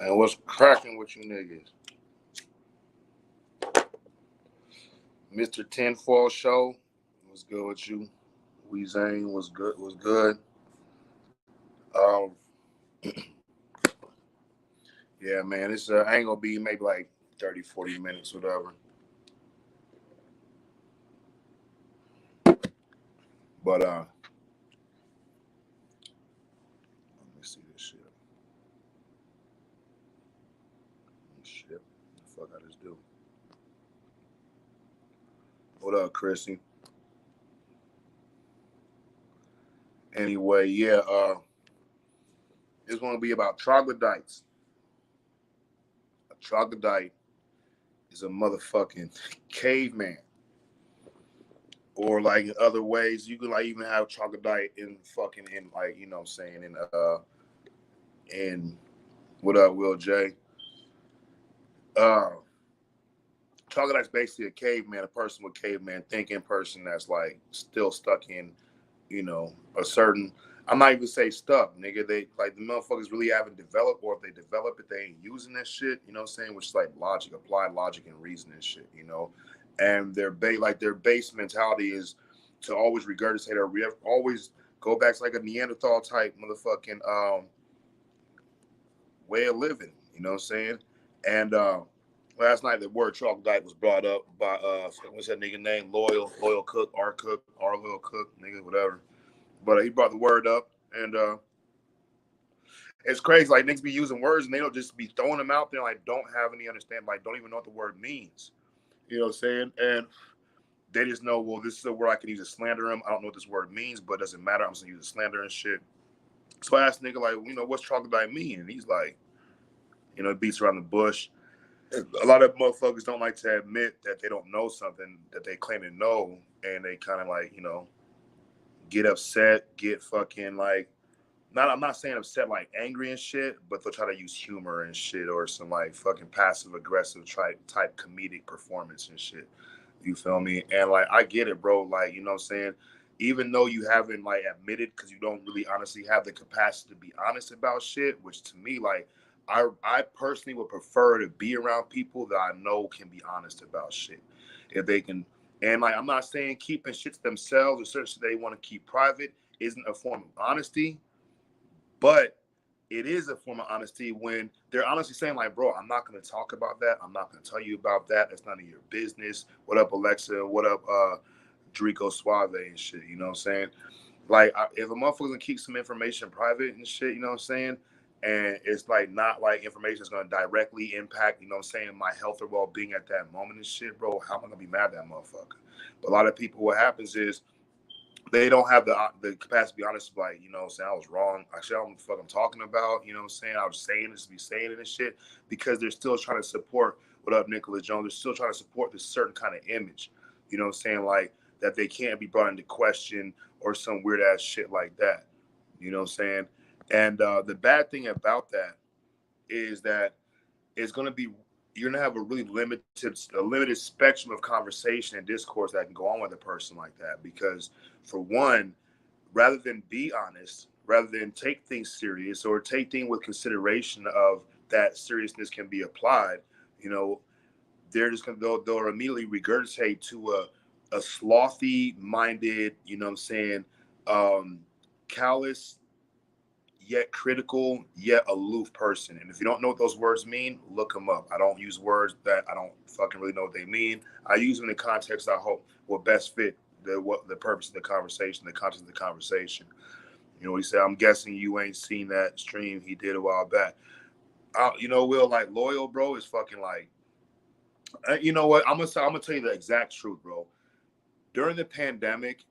And what's cracking with you niggas? Mr. Tinfoil Show, what's good with you? Weezane, what's good? Was good. Yeah, man, it's ain't gonna be maybe like 30, 40 minutes, whatever. But let me see this shit. Shit, the fuck I just do? What up, Chrissy? Anyway, yeah, it's gonna be about troglodytes. A troglodyte is a motherfucking caveman. Or like in other ways, you can like even have troglodyte in fucking in like, you know what I'm saying, in what up, Will J? Troglodyte's basically a caveman, a person with caveman thinking, person that's like still stuck in, you know, a certain. I'm not even say stuck, nigga. They like the motherfuckers really haven't developed, or if they develop it, they ain't using that shit. You know what I'm saying? Which is like logic, applied logic and reason and shit. You know, and their base mentality is to always regurgitate or always go back to like a Neanderthal type motherfucking way of living. You know what I'm saying? And last night the word troglodyte was brought up by what's that nigga name? Loyal Cook, R Loyal Cook, nigga, whatever. But he brought the word up, and it's crazy. Like niggas be using words, and they don't just be throwing them out there. Like don't have any understanding. Like don't even know what the word means. You know what I'm saying? And they just know, well, this is a word I can use to slander him. I don't know what this word means, but it doesn't matter. I'm just gonna use to slander and shit. So I asked nigga like, you know, what's troglodyte mean? And he's like, you know, it beats around the bush. A lot of motherfuckers don't like to admit that they don't know something that they claim to know, and they kind of like, you know, get upset, get fucking like, I'm not saying upset like angry and shit, but they'll try to use humor and shit or some like fucking passive aggressive type comedic performance and shit. You feel me? And like I get it, bro. Like, you know what I'm saying? Even though you haven't like admitted because you don't really honestly have the capacity to be honest about shit, which to me, like I personally would prefer to be around people that I know can be honest about shit. If they can, and like I'm not saying keeping shit to themselves or certain shit they want to keep private isn't a form of honesty, but it is a form of honesty when they're honestly saying like, bro, I'm not going to talk about that. I'm not going to tell you about that. That's none of your business. What up, Alexa? What up, Drico Suave and shit? You know what I'm saying? Like, if a motherfucker gonna keep some information private and shit, you know what I'm saying? And it's like not like information that's gonna directly impact, you know what I'm saying, my health or well-being at that moment and shit, bro. How am I gonna be mad at that motherfucker? But a lot of people, what happens is they don't have the capacity to be honest, like, you know what I'm saying, I was wrong. Actually, I don't know what the fuck I'm talking about, you know what I'm saying? I was saying this to be saying it and shit, because they're still trying to support, what up, Nicholas Jones? They're still trying to support this certain kind of image, you know what I'm saying? Like, that they can't be brought into question or some weird ass shit like that, you know what I'm saying? And the bad thing about that is that it's going to be, you're going to have a limited spectrum of conversation and discourse that can go on with a person like that. Because for one, rather than be honest, rather than take things serious or take things with consideration of that seriousness can be applied, you know, they're just going to, they'll immediately regurgitate to a slothy minded, you know what I'm saying, callous, yet critical, yet aloof person. And if you don't know what those words mean, look them up. I don't use words that I don't fucking really know what they mean. I use them in the context I hope will best fit the purpose of the conversation, the content of the conversation. You know what he said? I'm guessing you ain't seen that stream he did a while back. You know, Will, like Loyal, bro, is fucking like, you know what? I'm gonna tell you the exact truth, bro. During the pandemic,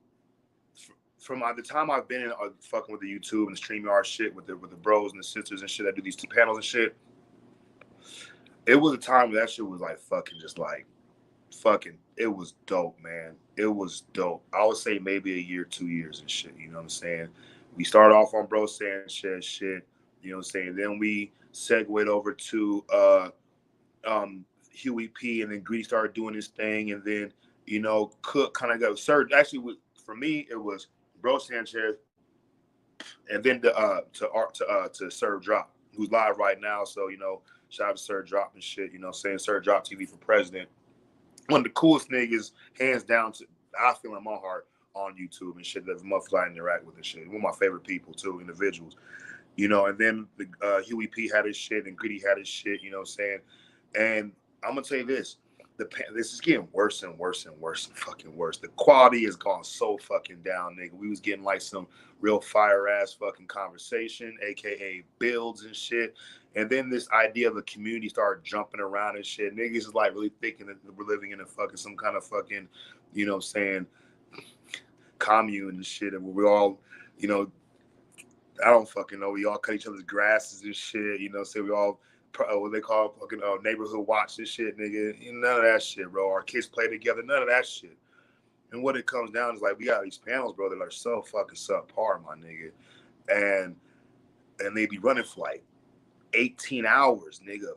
from the time I've been in fucking with the YouTube and the StreamYard shit with the bros and the sisters and shit that do these two panels and shit, it was a time where that shit was like fucking just like fucking, it was dope, man. It was dope. I would say maybe a year, 2 years and shit, you know what I'm saying? We started off on bro saying shit, you know what I'm saying? Then we segued over to Huey P, and then Greedy started doing his thing, and then, you know, Cook kind of got surged. Actually, for me, it was Bro Sanchez, and then to Serve Drop. who's live right now. So, you know, shout out to Sir Drop and shit, you know, saying Sir Drop TV for president. One of the coolest niggas, hands down, to I feel in my heart on YouTube and shit that motherfuckers I interact with and shit. One of my favorite people too, individuals. You know, and then Huey P had his shit and Greedy had his shit, you know what I'm saying? And I'm gonna tell you this. This is getting worse and worse and worse and fucking worse. The quality has gone so fucking down, nigga. We was getting like some real fire ass fucking conversation, aka builds and shit. And then this idea of the community started jumping around and shit. Niggas is like really thinking that we're living in a fucking some kind of fucking, you know what I'm saying, commune and shit. And we're all, you know, I don't fucking know. We all cut each other's grasses and shit. You know, say we all what they call fucking neighborhood watch this shit, nigga. None of that shit, bro. Our kids play together. None of that shit. And what it comes down is like we got these panels, bro, that are so fucking subpar, my nigga, and they be running for like 18 hours, nigga.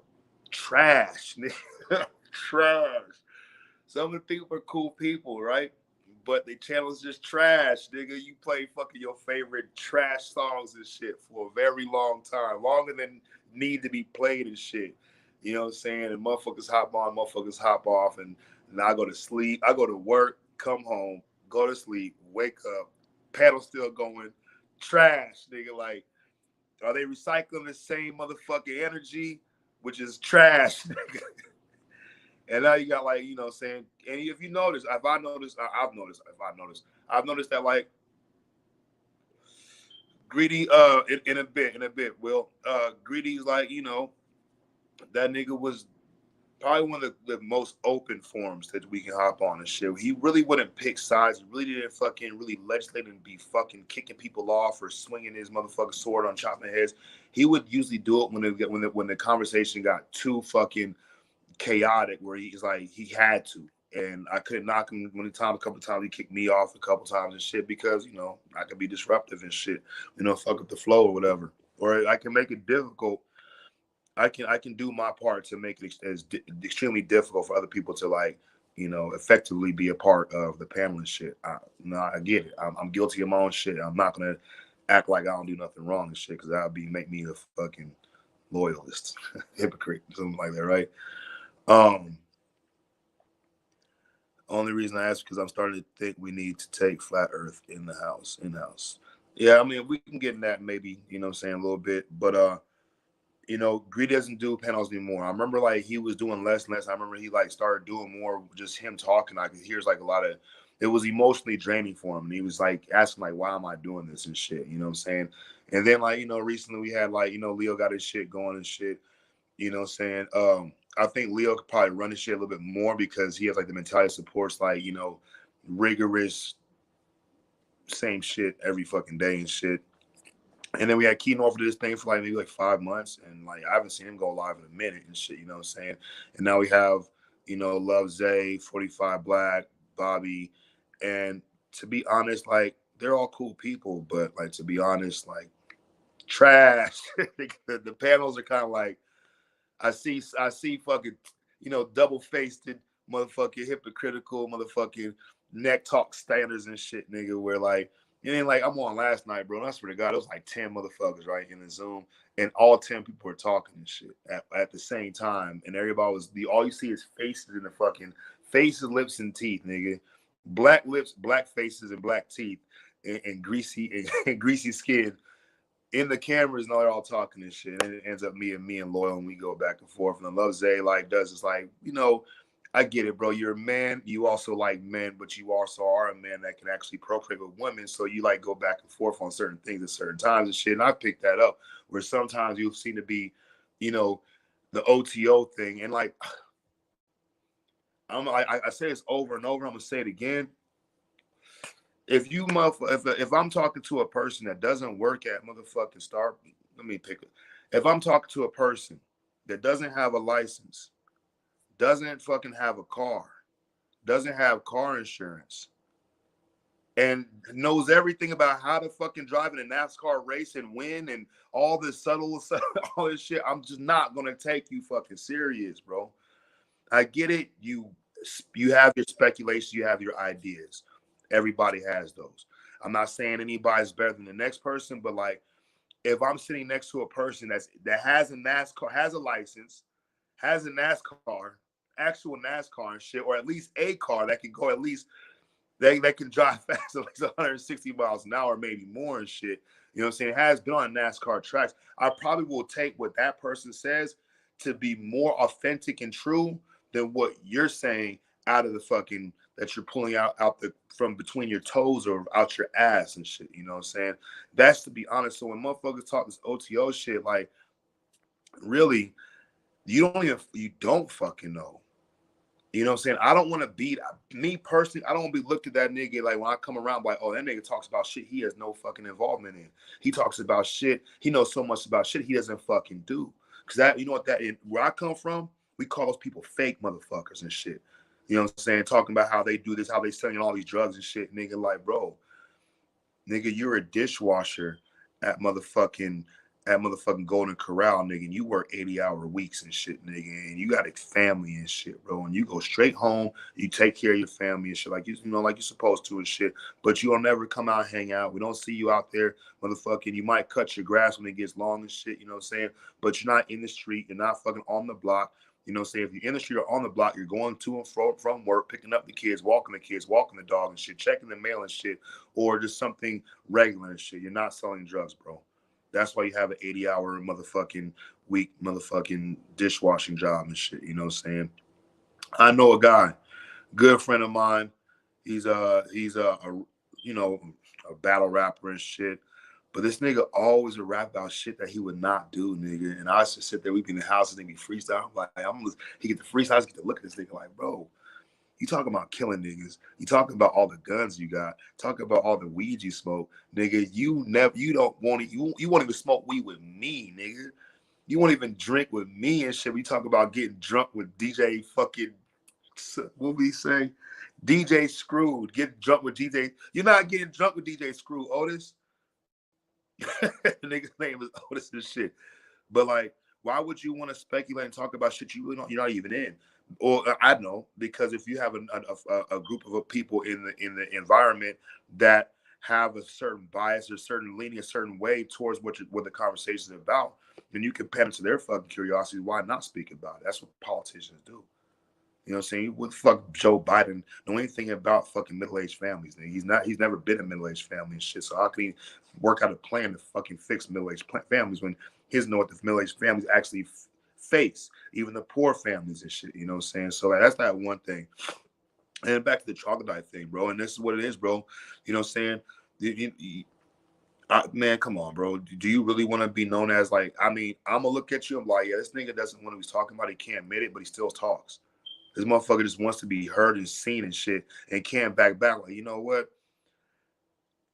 Trash, nigga. Trash. Some of the people are cool people, right? But the channel's just trash, nigga. You play fucking your favorite trash songs and shit for a very long time, longer than need to be played and shit. You know what I'm saying? And motherfuckers hop on, motherfuckers hop off, and I go to sleep. I go to work, come home, go to sleep, wake up, panel still going. Trash, nigga. Like, are they recycling the same motherfucking energy, which is trash, nigga? And now you got like, you know what I'm saying? And if you notice, I've noticed that like Greedy, in a bit, Will, Greedy's like, you know, that nigga was probably one of the most open forums that we can hop on and shit. He really wouldn't pick sides. He really didn't fucking really legislate and be fucking kicking people off or swinging his motherfucking sword on chopping heads. He would usually do it when the conversation got too fucking chaotic, where he's like he had to, and I couldn't knock him a couple times he kicked me off a couple times and shit, because, you know, I could be disruptive and shit, you know, fuck up the flow or whatever, or I can make it difficult. I can do my part to make it extremely difficult for other people to, like, you know, effectively be a part of the panel and shit. I get it. I'm guilty of my own shit. I'm not gonna act like I don't do nothing wrong and shit, because that would make me a fucking loyalist, hypocrite, something like that, right? Only reason I ask because I'm starting to think we need to take flat Earth in-house. Yeah, I mean, we can get in that maybe, you know what I'm saying, a little bit, but you know, Greedy doesn't do panels anymore. I remember like he was doing less and less. I remember he like started doing more just him talking. I could hear like a lot of, it was emotionally draining for him. And he was like asking like, why am I doing this and shit? You know what I'm saying? And then like, you know, recently we had like, you know, Leo got his shit going and shit. You know what I'm saying? I think Leo could probably run his shit a little bit more because he has like the mentality supports, like, you know, rigorous, same shit every fucking day and shit. And then we had Keaton over to this thing for like maybe like 5 months, and like I haven't seen him go live in a minute and shit, you know what I'm saying? And now we have, you know, Love Zay, 45 Black, Bobby, and to be honest, like they're all cool people, but like to be honest, like trash. The panels are kind of like, I see fucking, you know, double-faced, motherfucking hypocritical, motherfucking neck talk standards and shit, nigga, where like, it ain't like I'm on last night, bro. And I swear to God, it was like 10 motherfuckers, right, in the Zoom, and all 10 people were talking and shit at the same time. And everybody was, all you see is faces in the fucking, faces, lips, and teeth, nigga. Black lips, black faces, and black teeth, and greasy and greasy skin in the cameras, and they're all talking and shit. And it ends up me and Loyal, and we go back and forth. And the Love Zay like does is like, you know, I get it, bro. You're a man. You also like men, but you also are a man that can actually procreate with women. So you like go back and forth on certain things at certain times and shit. And I picked that up where sometimes you seem to be, you know, the OTO thing. And like, I say this over and over. I'm gonna say it again. If I'm talking to a person that doesn't work at motherfucking Star, let me pick it. If I'm talking to a person that doesn't have a license, doesn't fucking have a car, doesn't have car insurance, and knows everything about how to fucking drive in a NASCAR race and win and all this subtle, all this shit, I'm just not gonna take you fucking serious, bro. I get it. You have your speculation, you have your ideas. Everybody has those. I'm not saying anybody's better than the next person, but like if I'm sitting next to a person that has a NASCAR, has a license, has a NASCAR, actual NASCAR and shit, or at least a car that can go at least they can drive fast at least 160 miles an hour, maybe more and shit. You know what I'm saying? It has been on NASCAR tracks. I probably will take what that person says to be more authentic and true than what you're saying out of the fucking that you're pulling out the from between your toes or out your ass and shit. You know what I'm saying? That's to be honest. So when motherfuckers talk this OTO shit, like really, you don't fucking know. You know what I'm saying? I don't want to be, me personally, I don't want to be looked at that nigga like when I come around like, oh, that nigga talks about shit he has no fucking involvement in. He talks about shit, he knows so much about shit he doesn't fucking do. Because that, you know what that is, where I come from, we call those people fake motherfuckers and shit. You know what I'm saying? Talking about how they do this, how they selling all these drugs and shit. Nigga, like, bro, nigga, you're a dishwasher at motherfucking Golden Corral, nigga, and you work 80-hour weeks and shit, nigga, and you got a family and shit, bro, and you go straight home, you take care of your family and shit, like you know, like you're supposed to and shit, but you don't never come out and hang out. We don't see you out there, motherfucking, you might cut your grass when it gets long and shit, you know what I'm saying, but you're not in the street, you're not fucking on the block. You know what I'm saying? If you're in the street or on the block, you're going to and from work, picking up the kids, walking the dog and shit, checking the mail and shit, or just something regular and shit. You're not selling drugs, bro. That's why you have an 80-hour motherfucking week, motherfucking dishwashing job and shit. You know what I'm saying? I know a guy, good friend of mine. He's a you know, a battle rapper and shit. But this nigga always would rap about shit that he would not do, nigga. And I used to sit there, we'd be in the house and then be freestyle. I'm like, he get the freestyle, I get to look at this nigga like, bro, you talking about killing niggas. You talking about all the guns you got. Talking about all the weed you smoke, nigga. You won't even smoke weed with me, nigga. You won't even drink with me and shit. We talk about getting drunk with DJ fucking, what we say? DJ Screwed. Get drunk with DJ. You're not getting drunk with DJ Screwed, Otis. The nigga's name is Otis and shit. But like, why would you want to speculate and talk about shit you're not even in? Or I know, because if you have a group of people in the environment that have a certain bias or certain leaning a certain way towards what the conversation is about, then you can pander to their fucking curiosity. Why not speak about it? That's what politicians do. You know what I'm saying? What the fuck Joe Biden know anything about fucking middle-aged families? He's never been a middle-aged family and shit. So how can he work out a plan to fucking fix middle-aged families when he doesn't know what the middle-aged families actually face, even the poor families and shit, you know what I'm saying? So like, that's that one thing. And back to the troglodyte thing, bro. And this is what it is, bro. You know what I'm saying? Man, come on, bro. Do you really want to be known as like, I mean, I'm going to look at you, I'm like, yeah, this nigga doesn't know what he's talking about. He can't admit it, but he still talks. This motherfucker just wants to be heard and seen and shit and can't back like, you know what?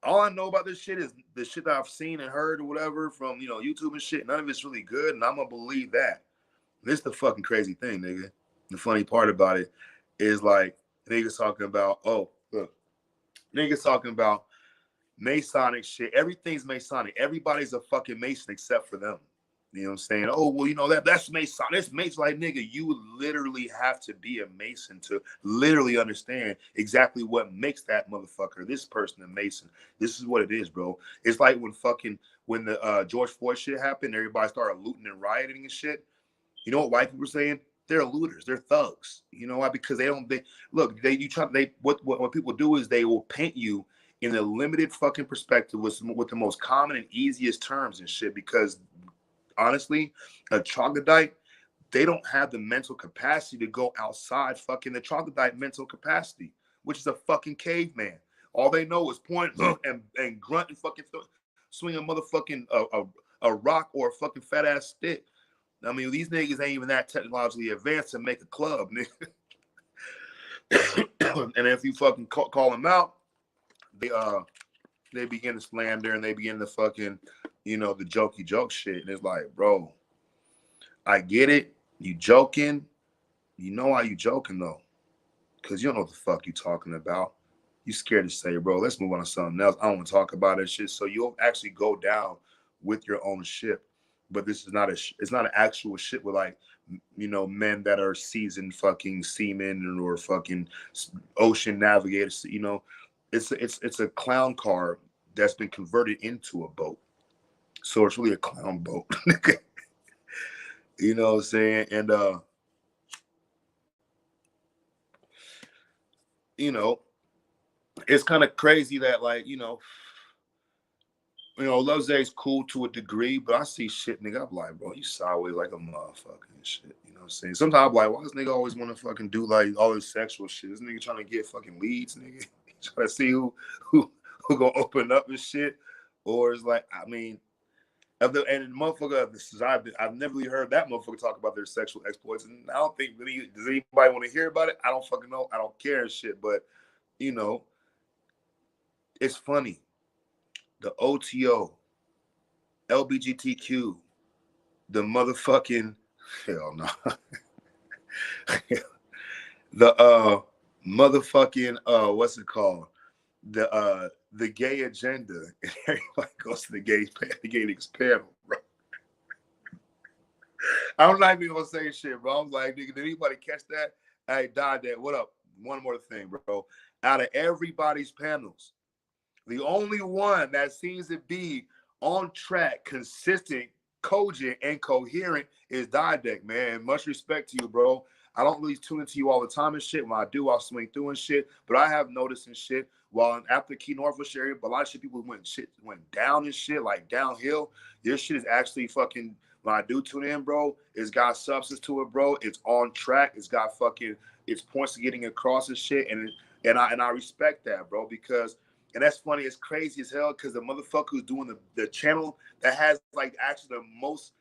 All I know about this shit is the shit that I've seen and heard or whatever from, you know, YouTube and shit. None of it's really good, and I'm going to believe that. This is the fucking crazy thing, nigga. The funny part about it is like, niggas talking about, oh, look, niggas talking about Masonic shit. Everything's Masonic. Everybody's a fucking Mason except for them. You know what I'm saying? Oh, well, you know, that's Mason. That's Mason. Like, nigga, you literally have to be a Mason to literally understand exactly what makes that motherfucker, this person, a Mason. This is what it is, bro. It's like when the George Floyd shit happened, everybody started looting and rioting and shit. You know what white people are saying? They're looters. They're thugs. You know why? Because what people do is they will paint you in a limited fucking perspective with the most common and easiest terms and shit, because honestly, a troglodyte, they don't have the mental capacity to go outside fucking the troglodyte mental capacity, which is a fucking caveman. All they know is point and grunt and fucking swing a motherfucking a rock or a fucking fat ass stick. I mean, these niggas ain't even that technologically advanced to make a club, nigga. And if you fucking call them out, they begin to slander and they begin to fucking, you know, the jokey joke shit. And it's like, bro, I get it. You joking. You know why you joking though? Because you don't know what the fuck you talking about. You scared to say, bro, let's move on to something else. I don't want to talk about that shit. So you'll actually go down with your own ship. But this is it's not an actual shit with like, you know, men that are seasoned fucking seamen or fucking ocean navigators. You know, it's a clown car that's been converted into a boat. So it's really a clown boat. You know what I'm saying? And you know, it's kind of crazy that like, Love is cool to a degree, but I see shit, nigga. I'm like, bro, you sideways like a motherfucker and shit. You know what I'm saying? Sometimes I'm like, why does nigga always want to fucking do like all this sexual shit? This nigga trying to get fucking leads, nigga. Trying to see who gonna open up and shit. Or it's like, I mean, and the motherfucker of the society, I've never really heard that motherfucker talk about their sexual exploits. And I don't think really, does anybody want to hear about it? I don't fucking know. I don't care and shit. But, you know, it's funny. The OTO, LBGTQ, the motherfucking hell no. The motherfucking what's it called? The gay agenda, and everybody goes to the gay niggas panel, bro. I'm not even gonna say shit, bro. I'm like, nigga, did anybody catch that? Hey, Dyte, what up? One more thing, bro. Out of everybody's panels, the only one that seems to be on track, consistent, cogent, and coherent is Dyte, man. Much respect to you, bro. I don't really tune into you all the time and shit. When I do, I'll swing through and shit. But I have noticed and shit. While after Key Northwest area, but a lot of shit people went down and shit, like downhill. Your shit is actually fucking. When I do tune in, bro, it's got substance to it, bro. It's on track. It's got fucking. It's points to getting across and shit, and I respect that, bro, because. And that's funny. It's crazy as hell because the motherfucker who's doing the channel that has like actually the most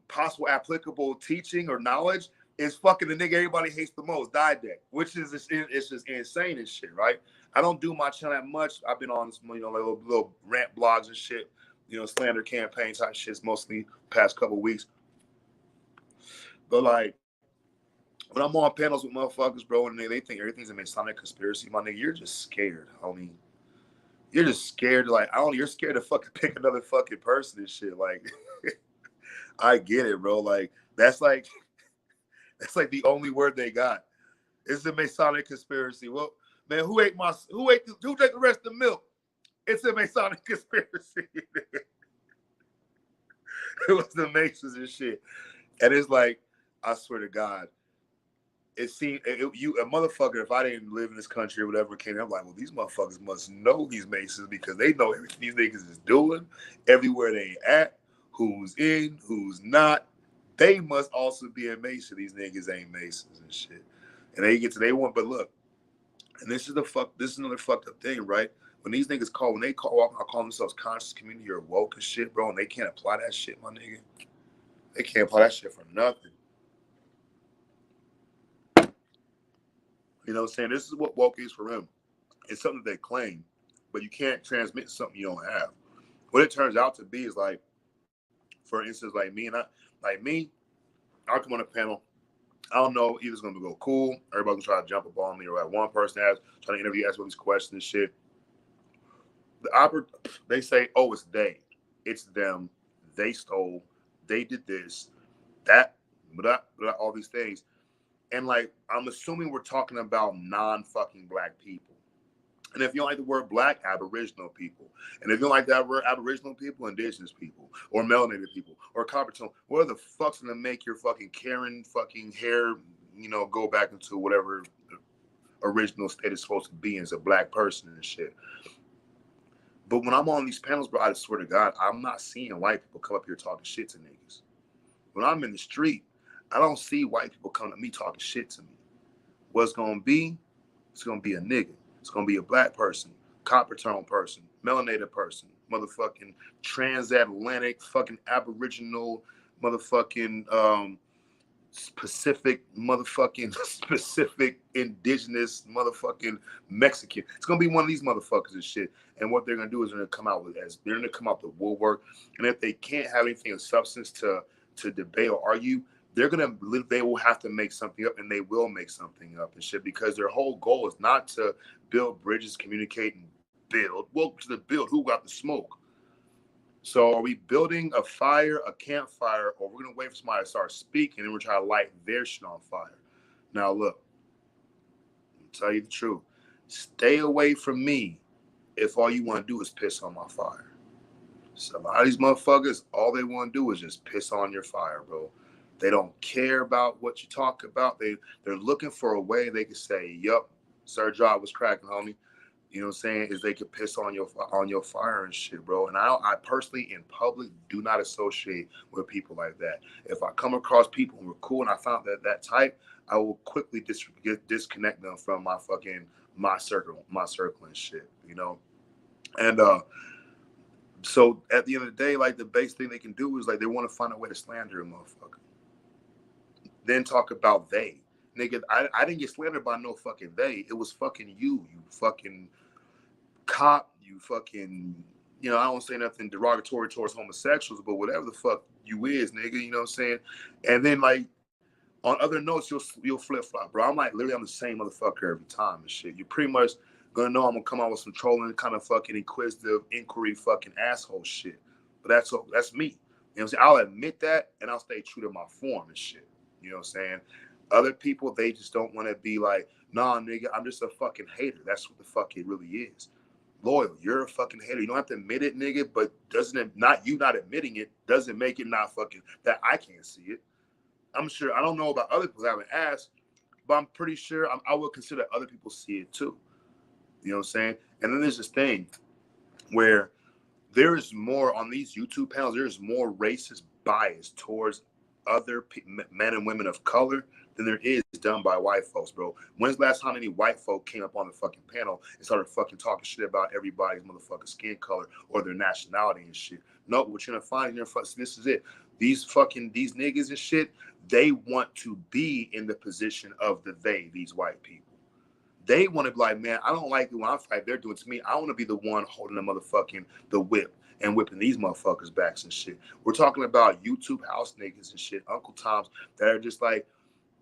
possible applicable teaching or knowledge is fucking the nigga everybody hates the most, Dyte, which is it's just insane and shit, right? I don't do my channel that much. I've been on like little rant blogs and shit, slander campaign type shits mostly past couple weeks. But like when I'm on panels with motherfuckers, bro, and they think everything's a Masonic conspiracy, my nigga, you're just scared, homie. You're just scared, like, you're scared to fucking pick another fucking person and shit. Like, I get it, bro. Like, that's like the only word they got. It's a Masonic conspiracy. Well, man, who drank the rest of the milk? It's a Masonic conspiracy. It was the Masons and shit. And it's like, I swear to God, it seemed you a motherfucker. If I didn't live in this country or whatever came, I'm like, well, these motherfuckers must know these Masons because they know everything these niggas is doing, everywhere they at, who's in, who's not. They must also be a Mason. These niggas ain't Masons and shit. And they want, but look, and this is another fucked up thing, right? When they call themselves conscious community or woke and shit, bro, and they can't apply that shit, my nigga. They can't apply that shit for nothing. You know what I'm saying? This is what woke is for them. It's something they claim, but you can't transmit something you don't have. What it turns out to be is like, for instance, like me, I'll come on a panel. I don't know, either it's gonna go cool, everybody's gonna try to jump up on me, or like one person trying to interview, ask all these questions and shit. They say, oh, it's they, it's them, they stole, they did this, that, blah, blah, all these things. And like, I'm assuming we're talking about non-fucking black people. And if you don't like the word black, Aboriginal people. And if you don't like that word Aboriginal people, indigenous people, or melanated people, or copper tone, what are the fuck's gonna make your fucking Karen fucking hair, go back into whatever original state it's supposed to be as a black person and shit. But when I'm on these panels, bro, I swear to God, I'm not seeing white people come up here talking shit to niggas. When I'm in the street, I don't see white people come to me talking shit to me. What's gonna be? It's gonna be a nigga. It's gonna be a black person, copper tone person, melanated person, motherfucking transatlantic, fucking Aboriginal, motherfucking specific indigenous motherfucking Mexican. It's gonna be one of these motherfuckers and shit. And what they're gonna do is they're gonna come out the woodwork. And if they can't have anything of substance to debate or argue, they will have to make something up, and they will make something up and shit, because their whole goal is not to build bridges, communicate, and build. Welcome to the build. Who got the smoke? So are we building a fire, a campfire, or we're gonna wait for somebody to start speaking and we're trying to light their shit on fire? Now look, I'll tell you the truth. Stay away from me if all you want to do is piss on my fire. So a lot of these motherfuckers, all they want to do is just piss on your fire, bro. They don't care about what you talk about. They're looking for a way they can say, "Yup, Sir Job was cracking, homie." You know what I'm saying? Is they could piss on your fire and shit, bro. And I personally in public do not associate with people like that. If I come across people who are cool and I found that type, I will quickly disconnect them from my circle and shit. You know, and so at the end of the day, like the base thing they can do is like they want to find a way to slander a motherfucker. Then talk about they. Nigga, I didn't get slandered by no fucking they. It was fucking you fucking cop, you fucking, you know, I don't say nothing derogatory towards homosexuals, but whatever the fuck you is, nigga, you know what I'm saying? And then like on other notes, you'll flip flop, bro. I'm like literally I'm the same motherfucker every time and shit. You're pretty much gonna know I'm gonna come out with some trolling kind of fucking inquisitive inquiry fucking asshole shit. But that's me. You know what I'm saying? I'll admit that and I'll stay true to my form and shit. You know what I'm saying? Other people, they just don't want to be like, nah, nigga, I'm just a fucking hater. That's what the fuck it really is. Loyal, you're a fucking hater. You don't have to admit it, nigga, but doesn't it, not you not admitting it, doesn't make it not fucking, that I can't see it. I'm sure, I don't know about other people, I haven't asked, but I'm pretty sure I would consider other people see it too. You know what I'm saying? And then there's this thing where there is more on these YouTube panels, there's more racist bias towards other men and women of color than there is done by white folks, bro. When's the last time any white folk came up on the fucking panel and started fucking talking shit about everybody's motherfucking skin color or their nationality and shit? No, what you're gonna find in your this is it. These niggas and shit, they want to be in the position of these white people. They want to be like, man, I don't like it when I fight they're doing to me. I want to be the one holding the whip and whipping these motherfuckers backs and shit. We're talking about YouTube house niggas and shit, Uncle Toms that are just like,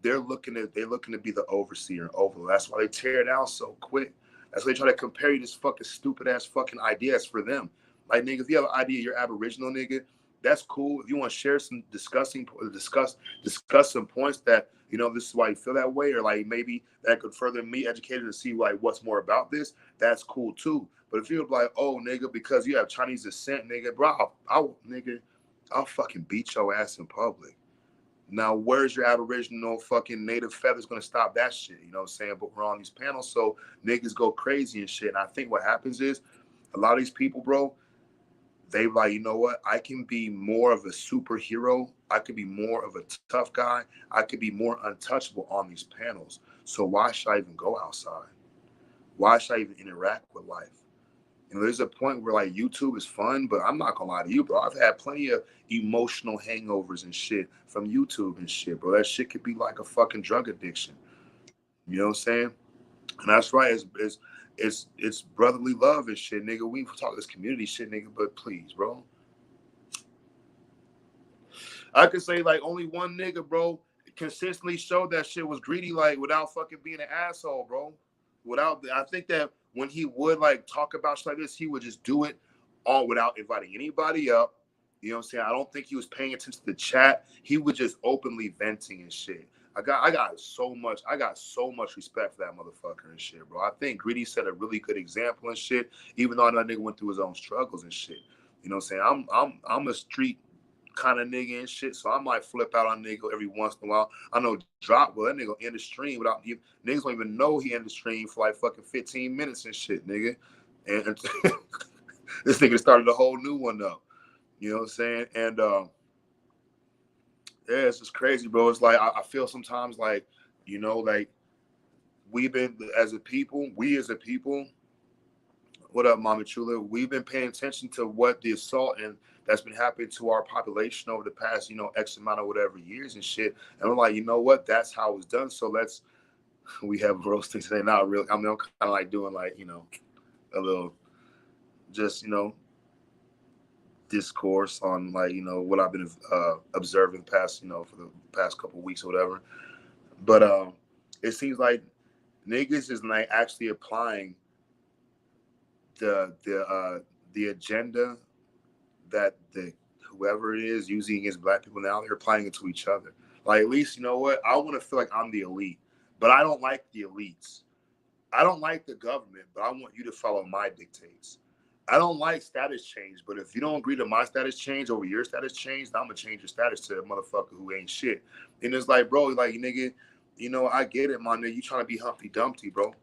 they're looking to be the overseer and overlord. That's why they tear it down so quick. That's why they try to compare you to this fucking stupid ass fucking ideas for them. Like, nigga, if you have an idea you're Aboriginal, nigga, that's cool. If you want to share some discuss some points that, you know, this is why you feel that way, or like maybe that could further me educated to see like what's more about this, that's cool too. But if you're like, oh, nigga, because you have Chinese descent, nigga, bro, I'll fucking beat your ass in public. Now, where's your Aboriginal fucking native feathers gonna stop that shit? You know what I'm saying? But we're on these panels, so niggas go crazy and shit. And I think what happens is a lot of these people, bro, they like, you know what? I can be more of a superhero. I could be more of a tough guy. I could be more untouchable on these panels. So why should I even go outside? Why should I even interact with life? You know, there's a point where like YouTube is fun, but I'm not gonna lie to you, bro. I've had plenty of emotional hangovers and shit from YouTube and shit, bro. That shit could be like a fucking drug addiction. You know what I'm saying? And that's right. It's brotherly love and shit, nigga. We talk this community shit, nigga. But please, bro. I could say like only one nigga, bro, consistently showed that shit was greedy, like without fucking being an asshole, bro. I think that when he would like talk about shit like this, he would just do it all without inviting anybody up. You know what I'm saying? I don't think he was paying attention to the chat. He was just openly venting and shit. I got so much respect for that motherfucker and shit, bro. I think Greedy set a really good example and shit, even though that nigga went through his own struggles and shit. You know what I'm saying? I'm a street kind of nigga and shit, so I might flip out on nigga every once in a while. I know drop, well, that nigga end the stream without niggas don't even know he ended the stream for like fucking 15 minutes and shit, nigga. And this nigga started a whole new one up. You know what I'm saying? And yeah, it's just crazy, bro. It's like I feel sometimes like, you know, like we as a people, what up, Mama Chula? We've been paying attention to what the assault and that's been happening to our population over the past, you know, X amount of whatever years and shit. And we're like, you know what? That's how it was done. So we have roasting today. Not really. I mean, I'm kind of like doing like, you know, a little, just, you know, discourse on like, you know, what I've been observing past, you know, for the past couple of weeks or whatever. But it seems like niggas is like actually applying the agenda that whoever it is using against black people now, they're applying it to each other. Like, at least, you know what? I want to feel like I'm the elite, but I don't like the elites. I don't like the government, but I want you to follow my dictates. I don't like status change, but if you don't agree to my status change over your status change, then I'm gonna change your status to a motherfucker who ain't shit. And it's like, bro, like, nigga, you know, I get it, my nigga. You trying to be Humpty Dumpty, bro.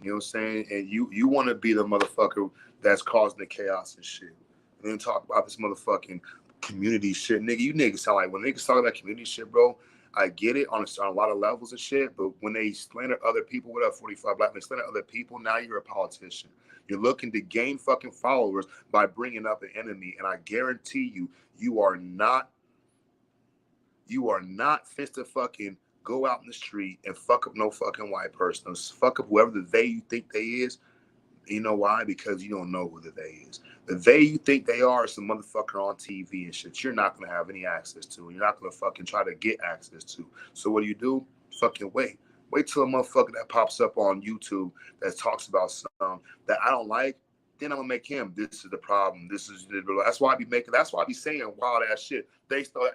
You know what I'm saying? And you want to be the motherfucker that's causing the chaos and shit. And then talk about this motherfucking community shit. Nigga, you niggas sound like, when niggas talk about community shit, bro, I get it on a lot of levels and shit, but when they slander other people, what up, 45 black men, slander other people, now you're a politician. You're looking to gain fucking followers by bringing up an enemy, and I guarantee you, you are not fit to fucking go out in the street and fuck up no fucking white person. Fuck up whoever the they you think they is. You know why? Because you don't know who the they is. The they you think they are some motherfucker on TV and shit you're not going to have any access to. You're not going to fucking try to get access to. So what do? Fucking wait. Wait till a motherfucker that pops up on YouTube that talks about something that I don't like. Then I'm going to make him. This is the problem. That's why I be saying wild ass shit. They stole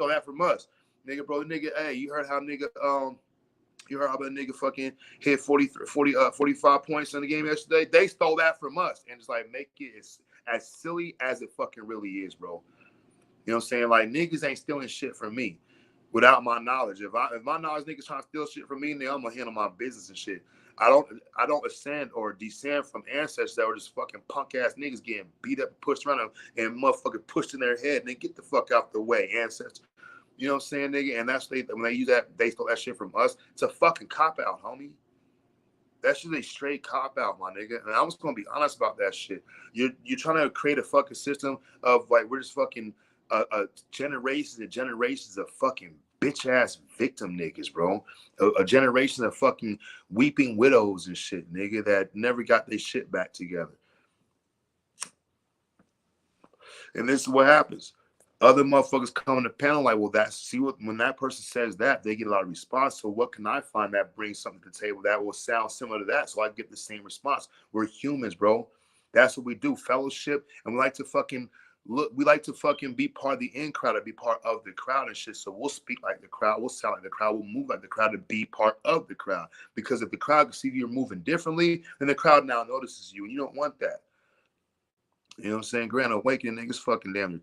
that from us. Nigga, bro, nigga, hey, you heard how nigga, you heard how that nigga fucking hit 45 points in the game yesterday? They stole that from us. And it's like, make it as silly as it fucking really is, bro. You know what I'm saying? Like, niggas ain't stealing shit from me without my knowledge. If my knowledge niggas trying to steal shit from me, then I'm gonna handle my business and shit. I don't ascend or descend from ancestors that were just fucking punk ass niggas getting beat up and pushed around them and motherfucking pushed in their head and then get the fuck out the way, ancestors. You know what I'm saying, nigga? And that's when they use that, they stole that shit from us. It's a fucking cop-out, homie. That's just a straight cop-out, my nigga. And I'm just gonna be honest about that shit. You're trying to create a fucking system of, like, we're just fucking generations and generations of fucking bitch-ass victim niggas, bro. A generation of fucking weeping widows and shit, nigga, that never got their shit back together. And this is what happens. Other motherfuckers come in the panel like, well, when that person says that, they get a lot of response. So what can I find that brings something to the table that will sound similar to that, so I get the same response? We're humans, bro. That's what we do, fellowship, and we like to fucking be part of the in crowd, or be part of the crowd and shit. So we'll speak like the crowd, we'll sound like the crowd, we'll move like the crowd to be part of the crowd. Because if the crowd can see you're moving differently, then the crowd now notices you, and you don't want that. You know what I'm saying? Grand Awakening, niggas fucking damn near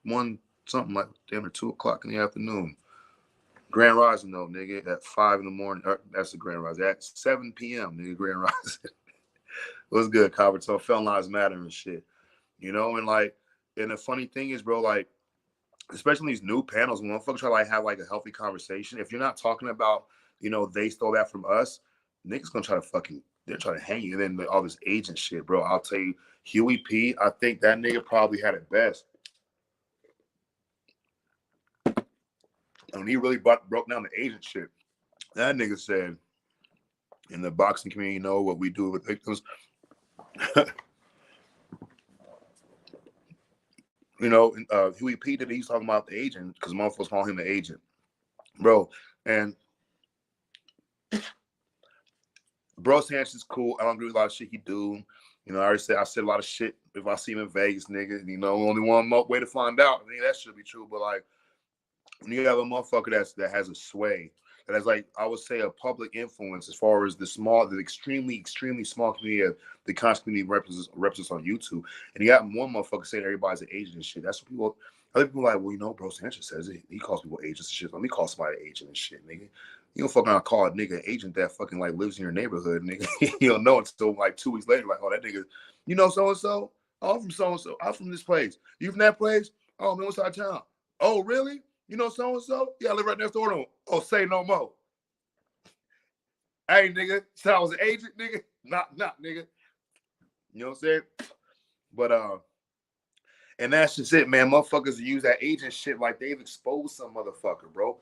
1, something like damn near 2 o'clock in the afternoon. Grand Rising though, nigga, at 5 in the morning. That's the Grand Rising. At 7 p.m., nigga, Grand Rising. What's good, Calverton? Felon Lives Matter and shit. You know, and like, and the funny thing is, bro, like, especially these new panels, when motherfuckers try to like have like a healthy conversation, if you're not talking about, you know, they stole that from us, niggas gonna try to fucking, they're trying to hang you. And then all this agent shit, bro. I'll tell you, Huey P, I think that nigga probably had it best. And he really broke down the agent shit. That nigga said, in the boxing community, you know what we do with victims. You know, Huey P did, he's talking about the agent because motherfuckers call him the agent, bro. And bro Sanche's cool. I don't agree with a lot of shit he do. You know, I said a lot of shit if I see him in Vegas, nigga. You know, only one way to find out. I mean, that should be true. But like, when you have a motherfucker that has a sway, that has, like, I would say, a public influence as far as the extremely, extremely small community of the conscious community represents on YouTube, and you got one motherfucker saying everybody's an agent and shit. That's what other people are like, well, you know, bro Sanchez says it. He calls people agents and shit. Let me call somebody an agent and shit, nigga. You don't fucking call a nigga an agent that fucking like lives in your neighborhood, nigga. You don't know until like 2 weeks later, like, oh, that nigga, you know, so-and-so? Oh, I'm from so-and-so. I'm from this place. You from that place? Oh, man, what's our town? Oh, really? You know so-and-so? Yeah, I live right next door to him. Oh, say no more. Hey, nigga, so I was an agent, nigga? Not, nigga. You know what I'm saying? But, and that's just it, man. Motherfuckers use that agent shit like they've exposed some motherfucker, bro.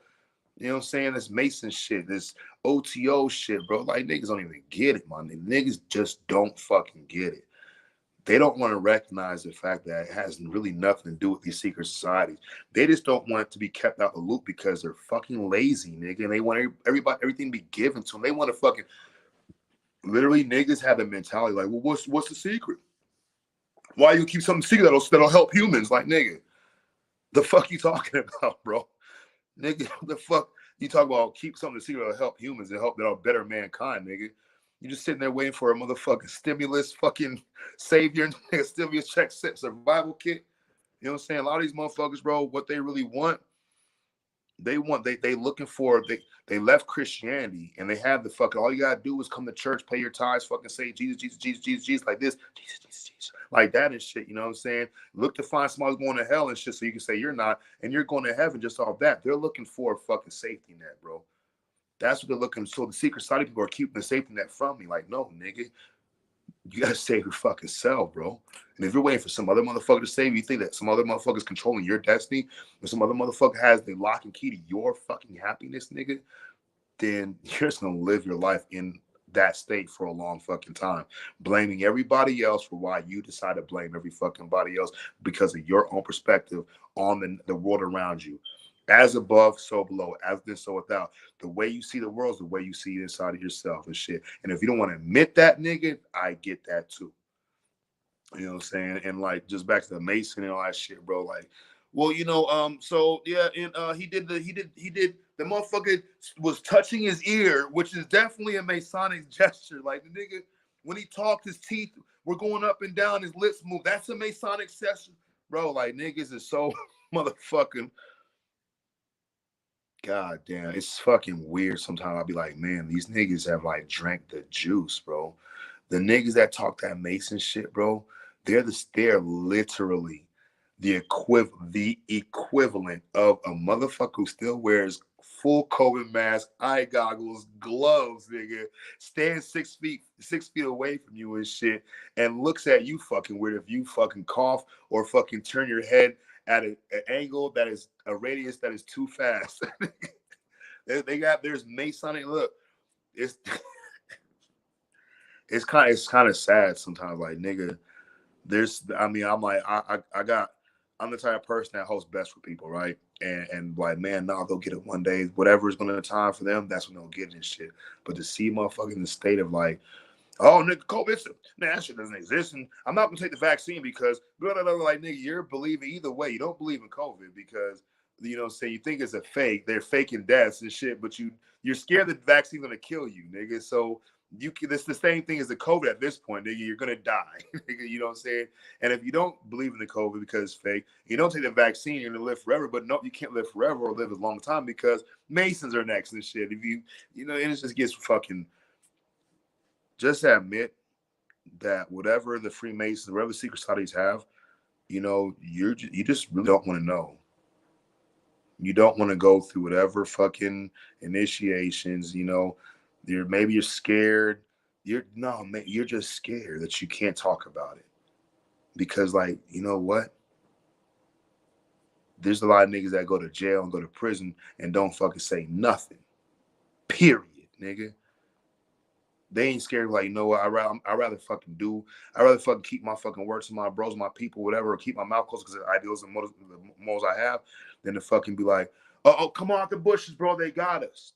You know what I'm saying? This Mason shit, this OTO shit, bro. Like, niggas don't even get it, man. Niggas just don't fucking get it. They don't want to recognize the fact that it has really nothing to do with these secret societies. They just don't want it to be kept out of the loop because they're fucking lazy, nigga. And they want everything to be given to them. They want to fucking, literally, niggas have the mentality like, well, what's the secret? Why you keep something secret that'll help humans? Like, nigga, the fuck you talking about, bro? Nigga, the fuck you talk about keep something secret that'll help humans and that'll better mankind, nigga? You just sitting there waiting for a motherfucking stimulus, fucking savior, stimulus check, survival kit. You know what I'm saying? A lot of these motherfuckers, bro, what they really want, they looking for, they left Christianity and they have the fucking, all you gotta do is come to church, pay your tithes, fucking say Jesus, Jesus, Jesus, Jesus, Jesus, like this, Jesus, Jesus, Jesus, like that and shit. You know what I'm saying? Look to find somebody going to hell and shit, so you can say you're not, and you're going to heaven just off that. They're looking for a fucking safety net, bro. That's what they're looking. So the secret society people are keeping the safety net from me. Like, no, nigga, you gotta save your fucking self, bro. And if you're waiting for some other motherfucker to save you, you think that some other motherfucker's controlling your destiny, or some other motherfucker has the lock and key to your fucking happiness, nigga, then you're just gonna live your life in that state for a long fucking time, blaming everybody else for why you decide to blame every fucking body else because of your own perspective on the world around you. As above, so below, as this, so without. The way you see the world is the way you see it inside of yourself and shit. And if you don't want to admit that, nigga, I get that too. You know what I'm saying? And like, just back to the Mason and all that shit, bro. Like, well, so yeah, and he did the motherfucker was touching his ear, which is definitely a Masonic gesture. Like the nigga, when he talked, his teeth were going up and down, his lips moved. That's a Masonic gesture, bro. Like niggas is so motherfucking. God damn, it's fucking weird. Sometimes I'll be like, man, these niggas have like drank the juice, bro. The niggas that talk that Mason shit, bro, they're literally the equivalent of a motherfucker who still wears full COVID mask, eye goggles, gloves, nigga, stands 6 feet away from you and shit, and looks at you fucking weird if you fucking cough or fucking turn your head at an angle that is a radius that is too fast. There's Masonic look. It's it's kind of sad sometimes. Like nigga, I'm the type of person that hopes best for people, right? And like, man, no, they'll get it one day. Whatever is gonna time for them, that's when they'll get it and shit. But to see motherfucking in the state of like, oh nigga, COVID, man, that shit doesn't exist, and I'm not gonna take the vaccine because blah, blah, blah, like nigga, you're believing either way. You don't believe in COVID because say you think it's a fake. They're faking deaths and shit, but you're scared that the vaccine's gonna kill you, nigga. So it's the same thing as the COVID at this point, nigga. You're gonna die, nigga. You know what I'm saying? And if you don't believe in the COVID because it's fake, you don't take the vaccine, you're gonna live forever. But no, you can't live forever or live a long time because Masons are next and shit. If and it just gets fucking. Just admit that whatever the Freemasons, whatever the secret societies have, you just really don't want to know. You don't want to go through whatever fucking initiations. Maybe you're scared. You're just scared that you can't talk about it because, like, you know what? There's a lot of niggas that go to jail and go to prison and don't fucking say nothing. Period, nigga. They ain't scared. Like, what? I rather fucking keep my fucking word to my bros, my people, whatever, or keep my mouth closed because the ideals and the morals I have, than to fucking be like, oh, come on out the bushes, bro. They got us.